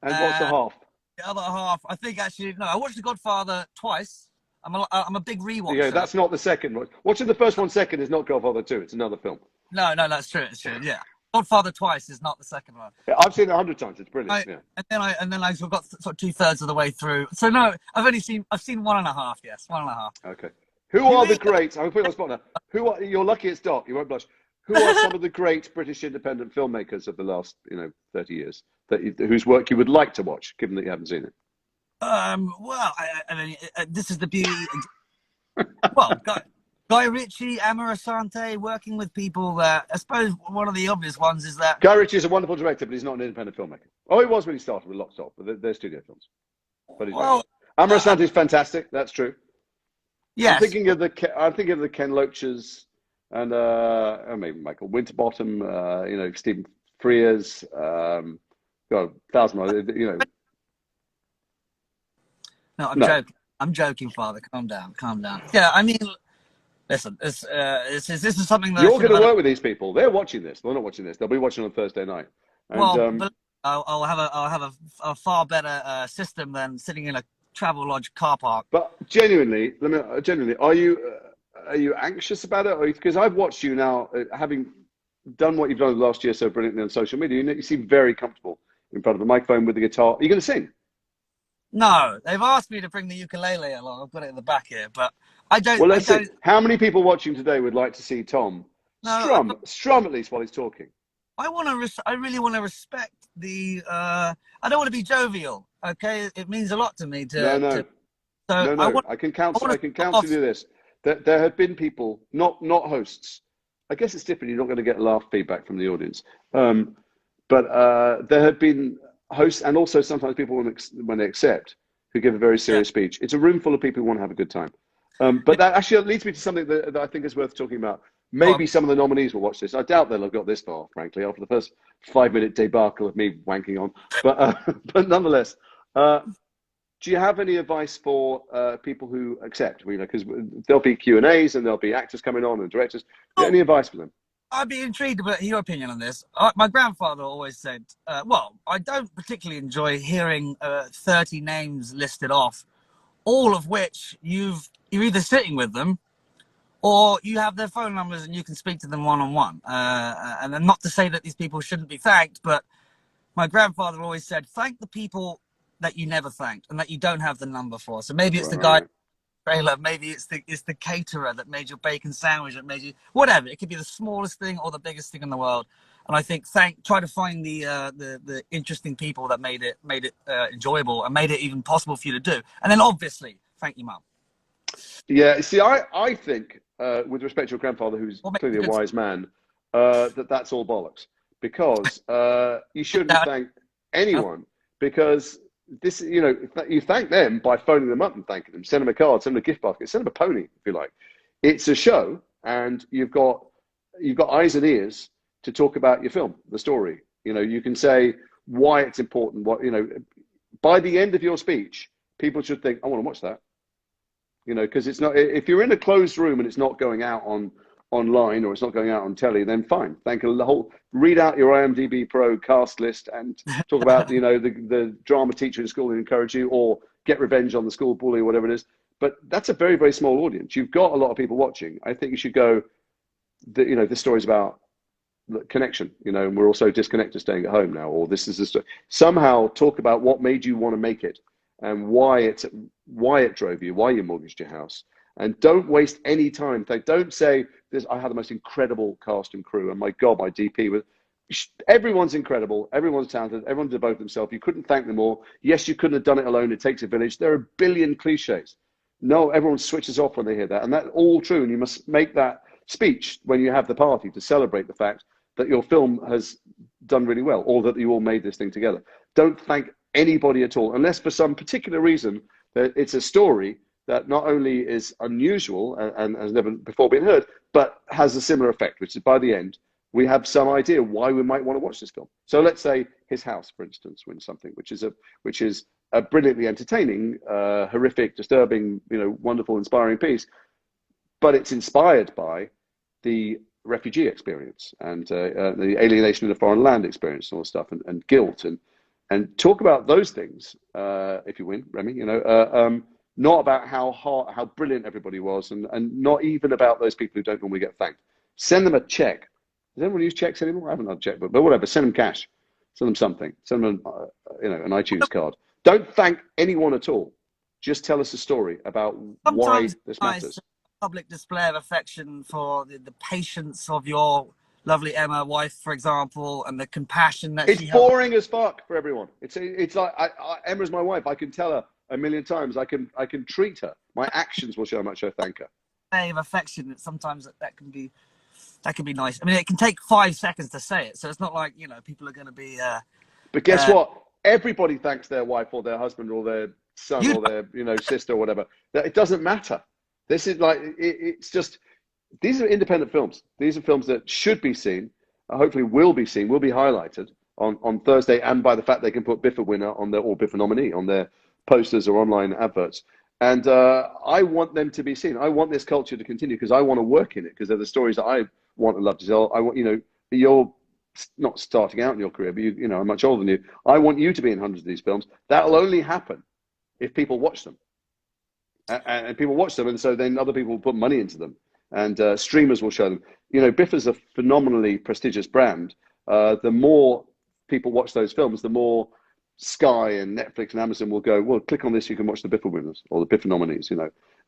And what's the half? The other half, I think actually, no, I watched The Godfather twice. I'm a big rewatcher. Yeah, that's not the second one. Watching the first one second is not Godfather 2. It's another film. No, that's true. It's true. Yeah, Godfather twice is not the second one. Yeah, I've seen it 100 times. It's brilliant. Yeah. And then I sort of got sort of 2/3 of the way through. So no, I've seen 1.5. Yes, 1.5. Okay. Who are the greats? I'm put you on the spot now. You're lucky it's dark. You won't blush. Who are some of the great British independent filmmakers of the last 30 years whose work you would like to watch, given that you haven't seen it? Well, I mean, this is the beauty. Well, Guy Ritchie, Amor Asante, working with people that, I suppose one of the obvious ones is that Guy Ritchie is a wonderful director, but he's not an independent filmmaker. Oh, he was when he started with Lock, Stock, but they're studio films. But he's Amor Asante is fantastic. That's true. Yes. I'm thinking of the Ken Loaches and maybe Michael Winterbottom. Stephen Frears. God, 1,000. No, joking. I'm joking, Father. Calm down. Yeah, I mean, listen. This is something that you're going to work with these people. They're watching this. They're not watching this. They'll be watching on Thursday night. And, but I'll have a far better system than sitting in a Travelodge car park. But genuinely, are you anxious about it? Because I've watched you now, having done what you've done the last year so brilliantly on social media. You seem very comfortable in front of a microphone with the guitar. Are you going to sing? No, they've asked me to bring the ukulele along. I've got it in the back here, but I don't. Well, let's see. How many people watching today would like to see Tom strum at least while he's talking? I really want to respect the. I don't want to be jovial. Okay, it means a lot to me to. No. I can counsel you this. There have been people, not hosts. I guess it's different. You're not going to get laugh feedback from the audience. But there have been hosts, and also sometimes people when they accept, who give a very serious speech. It's a room full of people who want to have a good time. But that actually leads me to something that I think is worth talking about. Maybe some of the nominees will watch this. I doubt they'll have got this far, frankly, after the first 5-minute debacle of me wanking on. But nonetheless, do you have any advice for people who accept? Because there'll be Q&As and there'll be actors coming on and directors. Any advice for them? I'd be intrigued about your opinion on this. My grandfather always said, I don't particularly enjoy hearing 30 names listed off, all of which you're either sitting with them or you have their phone numbers and you can speak to them one-on-one. And then not to say that these people shouldn't be thanked, but my grandfather always said, thank the people that you never thanked and that you don't have the number for. So maybe it's the guy trailer, maybe it's the caterer that made your bacon sandwich, that made you whatever. It could be the smallest thing or the biggest thing in the world. And I think try to find the interesting people that made it enjoyable and made it even possible for you to do. And then obviously thank your mum. Yeah, see, I think with respect to your grandfather, who's clearly a wise man, that's all bollocks, because you shouldn't thank anyone, because this, you thank them by phoning them up and thanking them, send them a card, send them a gift basket, send them a pony if you like. It's a show, and you've got eyes and ears to talk about your film, the story. You can say why it's important. By the end of your speech, people should think, I want to watch that. Because it's not, if you're in a closed room and it's not going out online or it's not going out on telly, then fine. Read out your IMDb Pro cast list and talk about, the drama teacher in school who encouraged you, or get revenge on the school bully or whatever it is. but that's a very, very small audience. You've got a lot of people watching. I think you should go, this story's about connection, and we're also disconnected staying at home now, or this is the story. Somehow talk about what made you want to make it and why it drove you, why you mortgaged your house. And don't waste any time. Don't say this. I had the most incredible cast and crew, and my God, my DP was. Everyone's incredible. Everyone's talented. Everyone's devoted themselves. You couldn't thank them all. Yes, you couldn't have done it alone. It takes a village. There are a billion cliches. No, everyone switches off when they hear that, and that's all true. And you must make that speech when you have the party to celebrate the fact that your film has done really well, or that you all made this thing together. Don't thank anybody at all, unless for some particular reason that it's a story that not only is unusual and has never before been heard, but has a similar effect, which is by the end, we have some idea why we might want to watch this film. So let's say His House, for instance, wins something, which is a brilliantly entertaining, horrific, disturbing, wonderful, inspiring piece, but it's inspired by the refugee experience and the alienation in a foreign land experience and all this stuff, and guilt, and talk about those things if you win, Remy. Not about how brilliant everybody was, and not even about those people who don't normally get thanked. Send them a check. Does anyone use checks anymore? I haven't had a checkbook, but whatever. Send them cash. Send them something. Send them an iTunes card. Don't thank anyone at all. Just tell us a story about why this matters. Public display of affection for the patience of your lovely Emma wife, for example, and the compassion that it's boring as fuck for everyone. It's like Emma's my wife. I can tell her a million times. I can treat her. My actions will show how much I thank her. Of affection. Sometimes that can be nice. I mean, it can take 5 seconds to say it, so it's not like people are going to be. But guess what? Everybody thanks their wife or their husband or their son or their sister or whatever. It doesn't matter. This is like it's just. These are independent films. These are films that should be seen. Hopefully, will be seen. Will be highlighted on Thursday, and by the fact they can put BIFA winner on their or BIFA nominee on their posters or online adverts. And I want them to be seen. I want this culture to continue because I want to work in it, because they're the stories that I want and love to tell. I want, you're not starting out in your career, but I'm much older than you. I want you to be in hundreds of these films. That'll only happen if people watch them. And people watch them, and so then other people will put money into them, and streamers will show them. BIFA's a phenomenally prestigious brand. The more people watch those films, the more Sky and Netflix and Amazon will go, well, click on this, you can watch the BIFA winners or the BIFA nominees,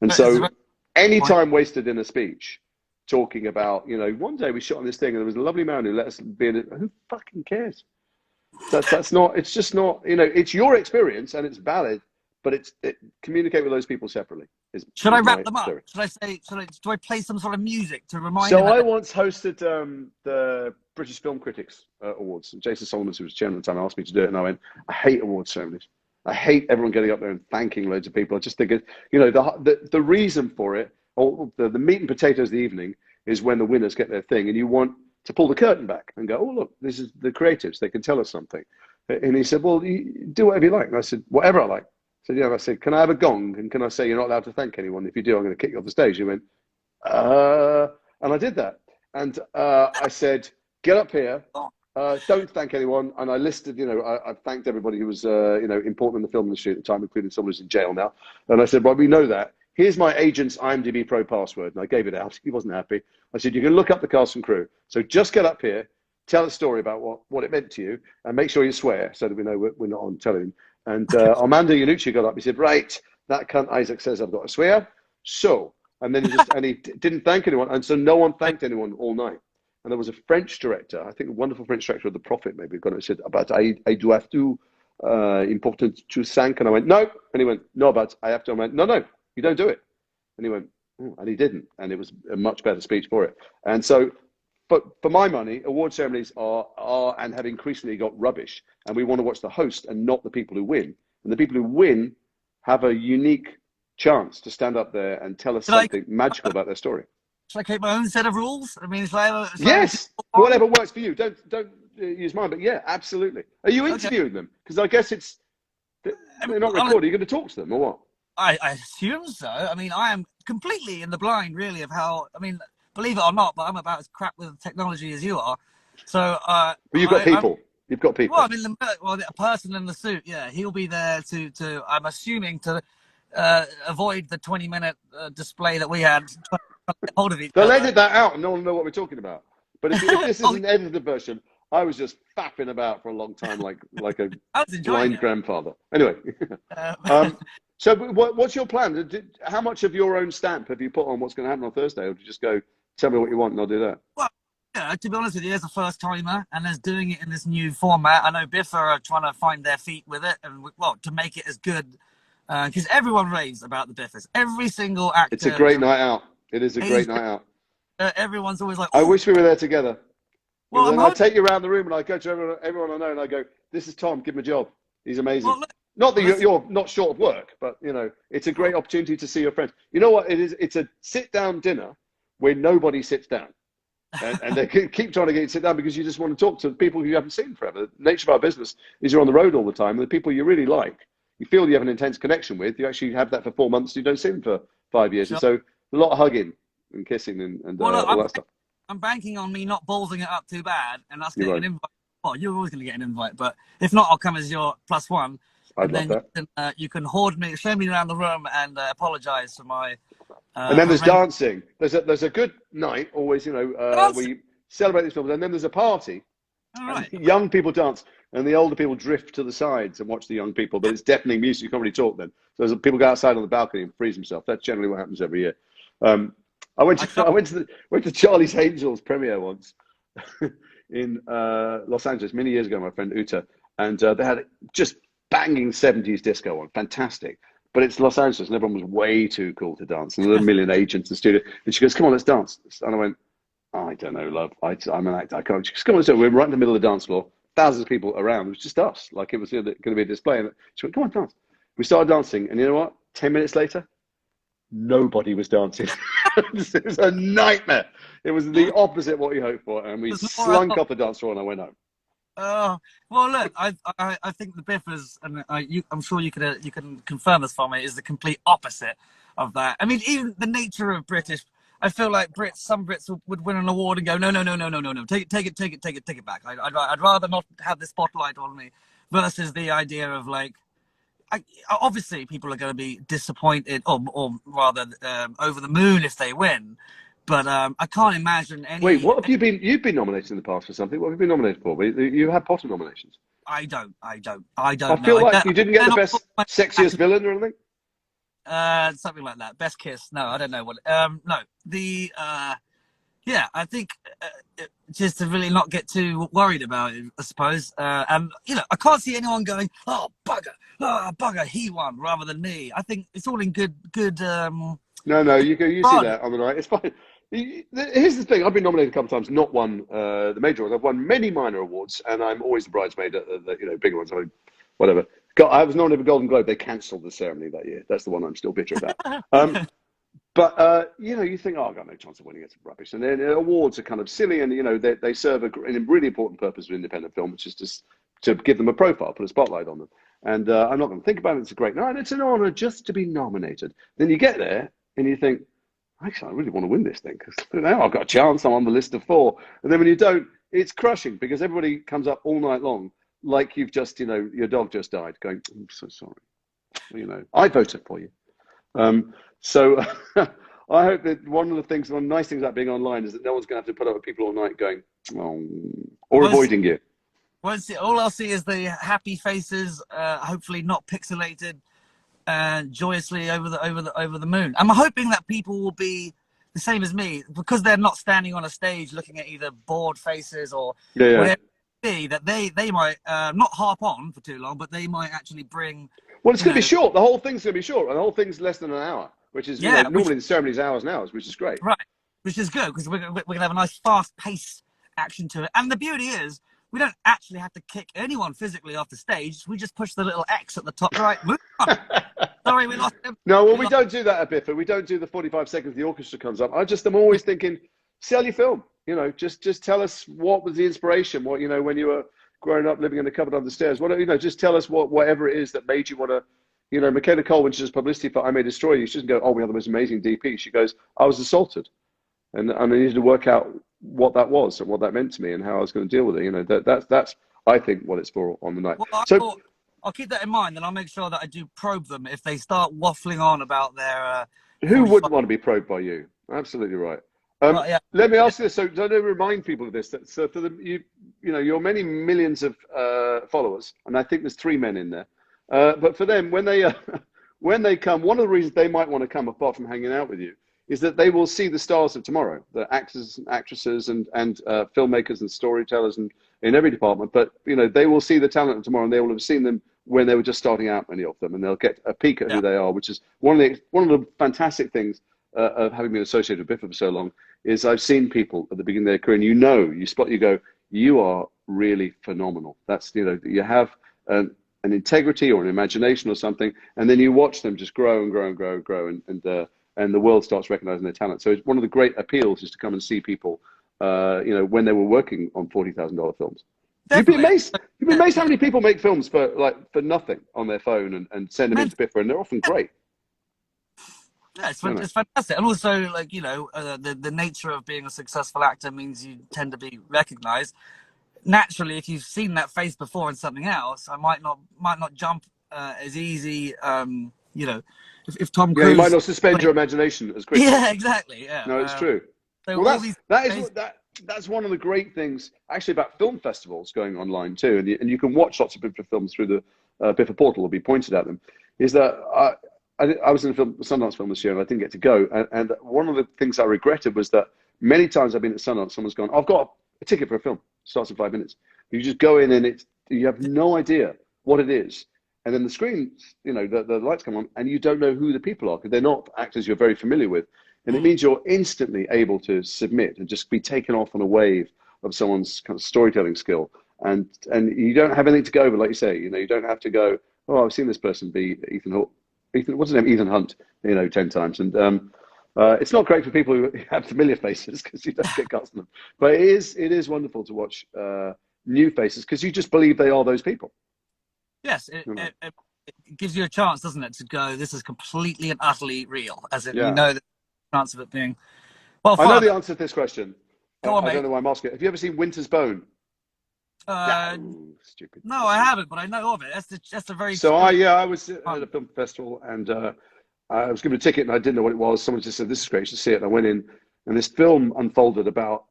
And so any time wasted in a speech talking about, one day we shot on this thing and there was a lovely man who let us be in it. Who fucking cares? That's not, it's just not, it's your experience and it's valid, but communicate with those people separately. Should I wrap them up? Theory. Do I play some sort of music to remind them? So I once hosted the British Film Critics Awards. And Jason Solomon, who was chairman at the time, asked me to do it, and I went, I hate awards ceremonies. I hate everyone getting up there and thanking loads of people. I just think the reason for it, or the meat and potatoes of the evening, is when the winners get their thing, and you want to pull the curtain back and go, oh look, this is the creatives. They can tell us something. And he said, well, you do whatever you like. And I said, whatever I like. I said, can I have a gong? And can I say you're not allowed to thank anyone? If you do, I'm going to kick you off the stage. He went, and I did that. And I said, get up here. Don't thank anyone. And I listed, I thanked everybody who was, important in the film industry at the time, including someone who's in jail now. And I said, well, we know that. Here's my agent's IMDb Pro password. And I gave it out. He wasn't happy. I said, you can look up the cast and crew. So just get up here, tell a story about what it meant to you, and make sure you swear so that we know we're not on television. And Armando Iannucci got up. He said, right, that cunt Isaac says I've got to swear. So, and then he didn't thank anyone. And so no one thanked anyone all night. And there was a French director, I think a wonderful French director of The Prophet, maybe, got it, said, but I do have to, important to thank. And I went, no. And he went, no, but I have to. I went, no, you don't do it. And he went, oh, and he didn't. And it was a much better speech for it. And so, but for my money, award ceremonies are and have increasingly got rubbish. And we want to watch the host and not the people who win. And the people who win have a unique chance to stand up there and tell us something magical about their story. Should I create my own set of rules? I mean, yes, whatever works for you. Don't use mine, but yeah, absolutely. Are you interviewing them? Because I guess they're not recording. Are you going to talk to them or what? I assume so. I mean, I am completely in the blind, really, of how. I mean, believe it or not, but I'm about as crap with technology as you are. So, but you've got people. You've got people. Well, I mean, a person in the suit. Yeah, he'll be there to. I'm assuming to avoid the 20-minute display that we had trying to get hold of each They'll other. edit that out and no one will know what we're talking about. But if this is Oh, an edited version, I was just fapping about for a long time like a I was enjoying blind it. grandfather. Anyway, Um, so what's your plan? How much of your own stamp have you put on what's going to happen on Thursday? Or do you just go, tell me what you want and I'll do that? well, yeah, to be honest with you, as a first timer and as doing it in this new format, I know BIFA are trying to find their feet with it and, well, to make it as good. Because everyone raves about the BIFAs. Every single actor. It's a great night out. It is a great night out. Everyone's always like, I wish we were there together. well, Because then I'd take you around the room and I'd go to everyone I know and I go, this is Tom, give him a job. He's amazing. Well, look, not that you're not short of work, but, you know, it's a great opportunity to see your friends. You know what it is? It's a sit-down dinner where nobody sits down. And they keep trying to get you to sit down because you just want to talk to people who you haven't seen forever. The nature of our business is you're on the road all the time. And the people you really like, you feel you have an intense connection with, you actually have that for 4 months, you don't see them for 5 years. sure. And so a lot of hugging and kissing and Well, look, all that stuff. I'm banking on me not ballsing it up too bad and us You're getting right. an invite. Well, you're always going to get an invite, but if not, I'll come as your +1. I'd And love then that. you can hoard me, show me around the room and apologize for my... And then there's dancing. There's a good night always, you know, where you celebrate these films. And then there's a party. All right. Young people dance and the older people drift to the sides and watch the young people. But it's deafening music. You can't really talk then. So there's people go outside on the balcony and freeze themselves. That's generally what happens every year. I went to Charlie's Angels premiere once in Los Angeles many years ago. My friend Uta, and they had just banging 70s disco on, fantastic. But it's Los Angeles, and everyone was way too cool to dance. And there were a million agents in the studio, and she goes, "Come on, let's dance." And I went, "I don't know, love. I'm an actor. I can't." She goes, "Come on, let's do it." We're right in the middle of the dance floor, thousands of people around. It was just us, like it was going to be a display. And she went, "Come on, dance." We started dancing, and you know what? 10 minutes later, nobody was dancing. It was a nightmare. It was the opposite of what you hoped for, and we slunk off the dance floor, and I went home. Well, look, I think the BIFAs, and I'm sure you can confirm this for me, is the complete opposite of that. I mean, even the nature of British, I feel like some Brits would win an award and go, no, take it back. I'd rather not have the spotlight on me, versus the idea of like, obviously people are going to be disappointed or rather over the moon if they win. But I can't imagine any... Wait, what have you been... You've been nominated in the past for something. What have you been nominated for? You had Potter nominations. I don't I know. feel like you didn't get the best sexiest villain or anything? Something like that. Best kiss. No, I don't know what... no. The... yeah, I think just to really not get too worried about it, I suppose. And, you know, I can't see anyone going, oh, bugger, he won rather than me. I think it's all in good... No, you see that on the night. It's fine. Here's the thing. I've been nominated a couple of times, not won the major ones. I've won many minor awards, and I'm always the bridesmaid at the bigger ones. I mean, whatever. I was nominated for Golden Globe. They cancelled the ceremony that year. That's the one I'm still bitter about. But you think, oh, I've got no chance of winning. It's rubbish. And then awards are kind of silly, and they serve a really important purpose of independent film, which is just to give them a profile, put a spotlight on them. And I'm not going to think about it. It's a great night. It's an honor just to be nominated. Then you get there and you think, actually, I really want to win this thing because now I've got a chance. I'm on the list of 4. And then when you don't, it's crushing because everybody comes up all night long like you've just, your dog just died, going, I'm so sorry. I voted for you. So I hope that one of the nice things about being online is that no one's going to have to put up with people all night going, oh, or avoiding you. All I'll see is the happy faces, hopefully not pixelated, joyously over the moon. I'm hoping that people will be the same as me because they're not standing on a stage looking at either bored faces or whatever. That they might not harp on for too long, but they might actually bring. Well, it's going to be short. The whole thing's going to be short, and the whole thing's less than an hour, which is normally the ceremony's hours and hours, which is great. Right, which is good because we're going to have a nice fast-paced action to it, and the beauty is. We don't actually have to kick anyone physically off the stage. We just push the little X at the top right. Move on. Sorry, we lost him. No, well, we don't do that at BIFA. We don't do the 45 seconds the orchestra comes up. I'm always thinking, sell your film. Just tell us what was the inspiration. What when you were growing up, living in the cupboard under the stairs. Just tell us whatever it is that made you want to. Michaela Cole, when she does publicity for I May Destroy You, she doesn't go, oh, we have the most amazing DP. She goes, I was assaulted, and I needed to work out what that was and what that meant to me and how I was going to deal with it. That's I think what it's for on the night. Well, So I'll keep that in mind, and I'll make sure that I do probe them if they start waffling on about their Who 45. wouldn't want to be probed by you? Absolutely right. Well, yeah, Let me ask you this. So, don't remind people of this. That, so, for the you know, your many millions of followers, and I think there's 3 men in there. But for them, when they when they come, one of the reasons they might want to come, apart from hanging out with you, is that they will see the stars of tomorrow, the actors and actresses and filmmakers and storytellers and in every department. But you know, they will see the talent of tomorrow, and they will have seen them when they were just starting out, many of them, and they'll get a peek at who they are, which is one of the fantastic things of having been associated with BIFA for so long. Is I've seen people at the beginning of their career, and you spot, you go, you are really phenomenal. That's, you know, you have an integrity or an imagination or something, and then you watch them just grow and grow and grow and grow, and the world starts recognizing their talent. So it's one of the great appeals is to come and see people, you know, when they were working on $40,000 films. definitely. You'd be amazed how many people make films for nothing on their phone and send them into BIFA, and they're often great. Yeah, it's fantastic. And also, like, you know, the nature of being a successful actor means you tend to be recognized. Naturally, if you've seen that face before in something else, I might not jump as easy. You know, if Tom Cruise, you might not suspend your imagination as quickly. Yeah, exactly. Yeah. No, it's true. So well, that's one of the great things actually about film festivals going online too, and you can watch lots of BIFA films through the BIFA portal or be pointed at them. Is that I was in a Sundance film this year and I didn't get to go, and one of the things I regretted was that many times I've been at Sundance, someone's gone, I've got a ticket for a film, starts in 5 minutes. You just go in and you have no idea what it is, and then the screen, you know, the lights come on, and you don't know who the people are because they're not actors you're very familiar with. And it means you're instantly able to submit and just be taken off on a wave of someone's kind of storytelling skill. And you don't have anything to go over, like you say, you know, you don't have to go, oh, I've seen this person be what's his name? Ethan Hunt, you know, 10 times. And it's not great for people who have familiar faces because you don't get cast on them. But it is wonderful to watch new faces because you just believe they are those people. Yes, it gives you a chance, doesn't it, to go, this is completely and utterly real, as in, you know, the chance of it being. Well, I know the answer to this question. Go on, I don't know why I'm asking it. Have you ever seen Winter's Bone? Stupid. No, I haven't, but I know of it. That's a very. So I was at a film festival and I was given a ticket and I didn't know what it was. Someone just said, "This is great, you should see it." And I went in, and this film unfolded about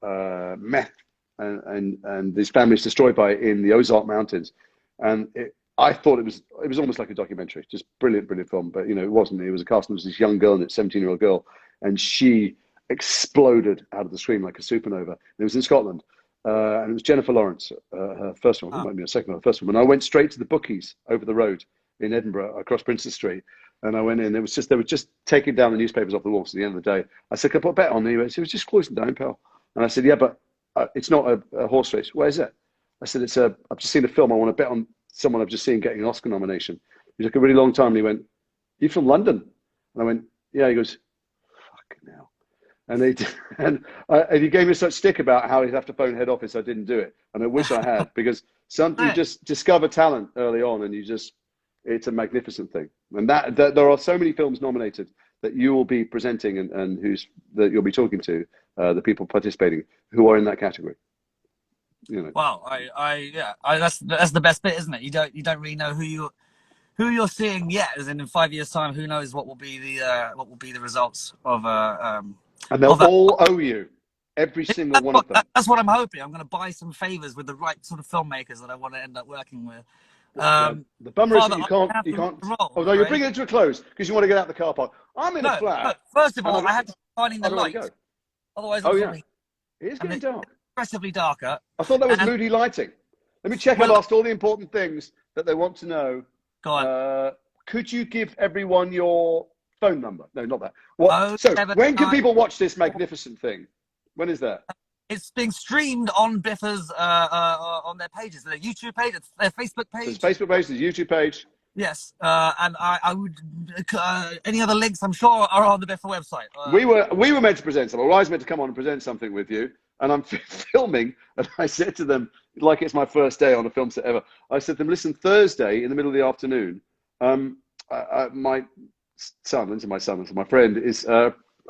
meth and these families destroyed by it in the Ozark Mountains, and I thought it was almost like a documentary, just brilliant film. But you know, it wasn't. It was a cast. It was this young girl, and 17-year-old girl, and she exploded out of the screen like a supernova. And it was in Scotland, and it was Jennifer Lawrence, her first one. It might be her second or her first one. And I went straight to the bookies over the road in Edinburgh, across Princes Street, and I went in. It was just they were just taking down the newspapers off the walls at the end of the day. I said, "Can I put a bet on?" He went, "It was just closing down, pal." And I said, "Yeah, but it's not a horse race. Where is it?" I said, I've just seen a film. I want to bet on someone I've just seen getting an Oscar nomination. He took a really long time and he went, "You from London?" And I went, "Yeah." He goes, "Fucking hell." And he gave me such stick about how he'd have to phone head office. I didn't do it. And I wish I had, because you just discover talent early on and it's a magnificent thing. And that there are so many films nominated that you will be presenting and that you'll be talking to, the people participating who are in that category. You know. Wow, that's the best bit, isn't it? You don't really know who you're seeing yet. As in 5 years' time, who knows what will be the results of and they'll all owe you, every single one of them. That's what I'm hoping. I'm going to buy some favors with the right sort of filmmakers that I want to end up working with. The bummer is that you can't. Oh no, you're bringing it to a close because you want to get out the car park. I'm in a flat. No, first of all, I had to finding the light. Otherwise, it is getting dark. Progressively darker. I thought that was moody lighting. Let me check. I've asked all the important things that they want to know. Go on. Could you give everyone your phone number? No, not that. What? So when can people watch this magnificent thing? When is that? It's being streamed on BIFA's on their pages, their YouTube page, their Facebook page. So it's Facebook page, there's YouTube page. Yes, and I would any other links I'm sure are on the BIFA website. We were meant to present something. Well, I was meant to come on and present something with you, and I'm filming, and I said to them, like it's my first day on a film set ever, I said to them, listen, Thursday in the middle of the afternoon, my son, my friend, is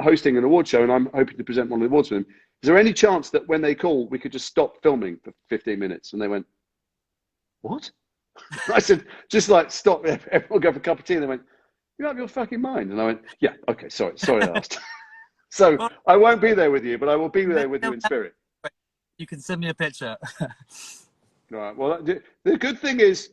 hosting an award show, and I'm hoping to present one of the awards with him. Is there any chance that when they call, we could just stop filming for 15 minutes? And they went, what? I said, just like stop, everyone go for a cup of tea. And they went, you out of your fucking mind? And I went, yeah, okay, sorry I asked. So Well, I won't be there with you, but I will be there with you in spirit. you can send me a picture. All right. Well, the good thing is,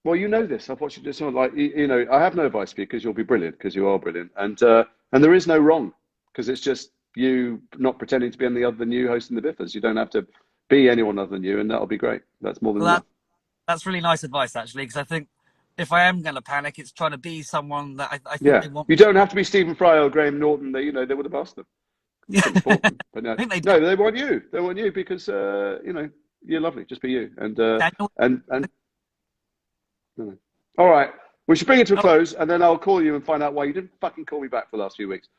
well, you know this. I've watched you do something like, you know, I have no advice for you because you'll be brilliant, because you are brilliant. And there is no wrong, because it's just you not pretending to be any other than you hosting the BIFAs. You don't have to be anyone other than you, and that'll be great. That's more than Well, enough. that's really nice advice, actually, because I think if I am going to panic, it's trying to be someone that I think Yeah. they want. You don't have to be Stephen Fry or Graham Norton. They, you know, they would have asked them. Yeah. Couldn't afford them. But I no, think they do. no, they want you. They want you because, you know, you're lovely. Just be you. Daniel. And no. All right. We should bring it to a Oh, close, and then I'll call you and find out why you didn't fucking call me back for the last few weeks.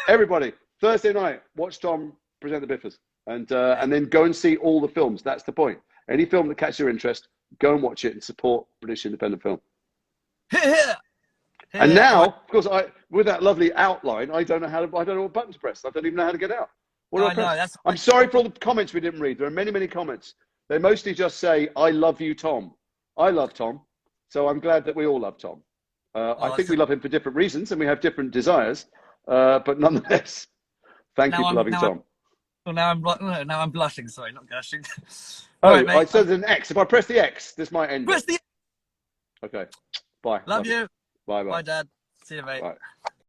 Everybody, Thursday night, watch Tom present the Biffers, and then go and see all the films. That's the point. Any film that catches your interest, go and watch it and support British independent film. And now, of course, with that lovely outline, I don't know what button to press. I don't even know how to get out. What do I press? that's I'm sorry for all the comments we didn't read. There are many, many comments. They mostly just say, "I love you, Tom." I love Tom, so I'm glad that we all love Tom. I think we love him for different reasons, and we have different desires. But nonetheless, thank you for loving Tom. Now I'm blushing. Sorry, not gushing. Oh, Right, mate. I said an X. If I press the X, this might end. Press the. Okay. Bye. Love you. Bye. Bye, Dad. See you, mate. Bye.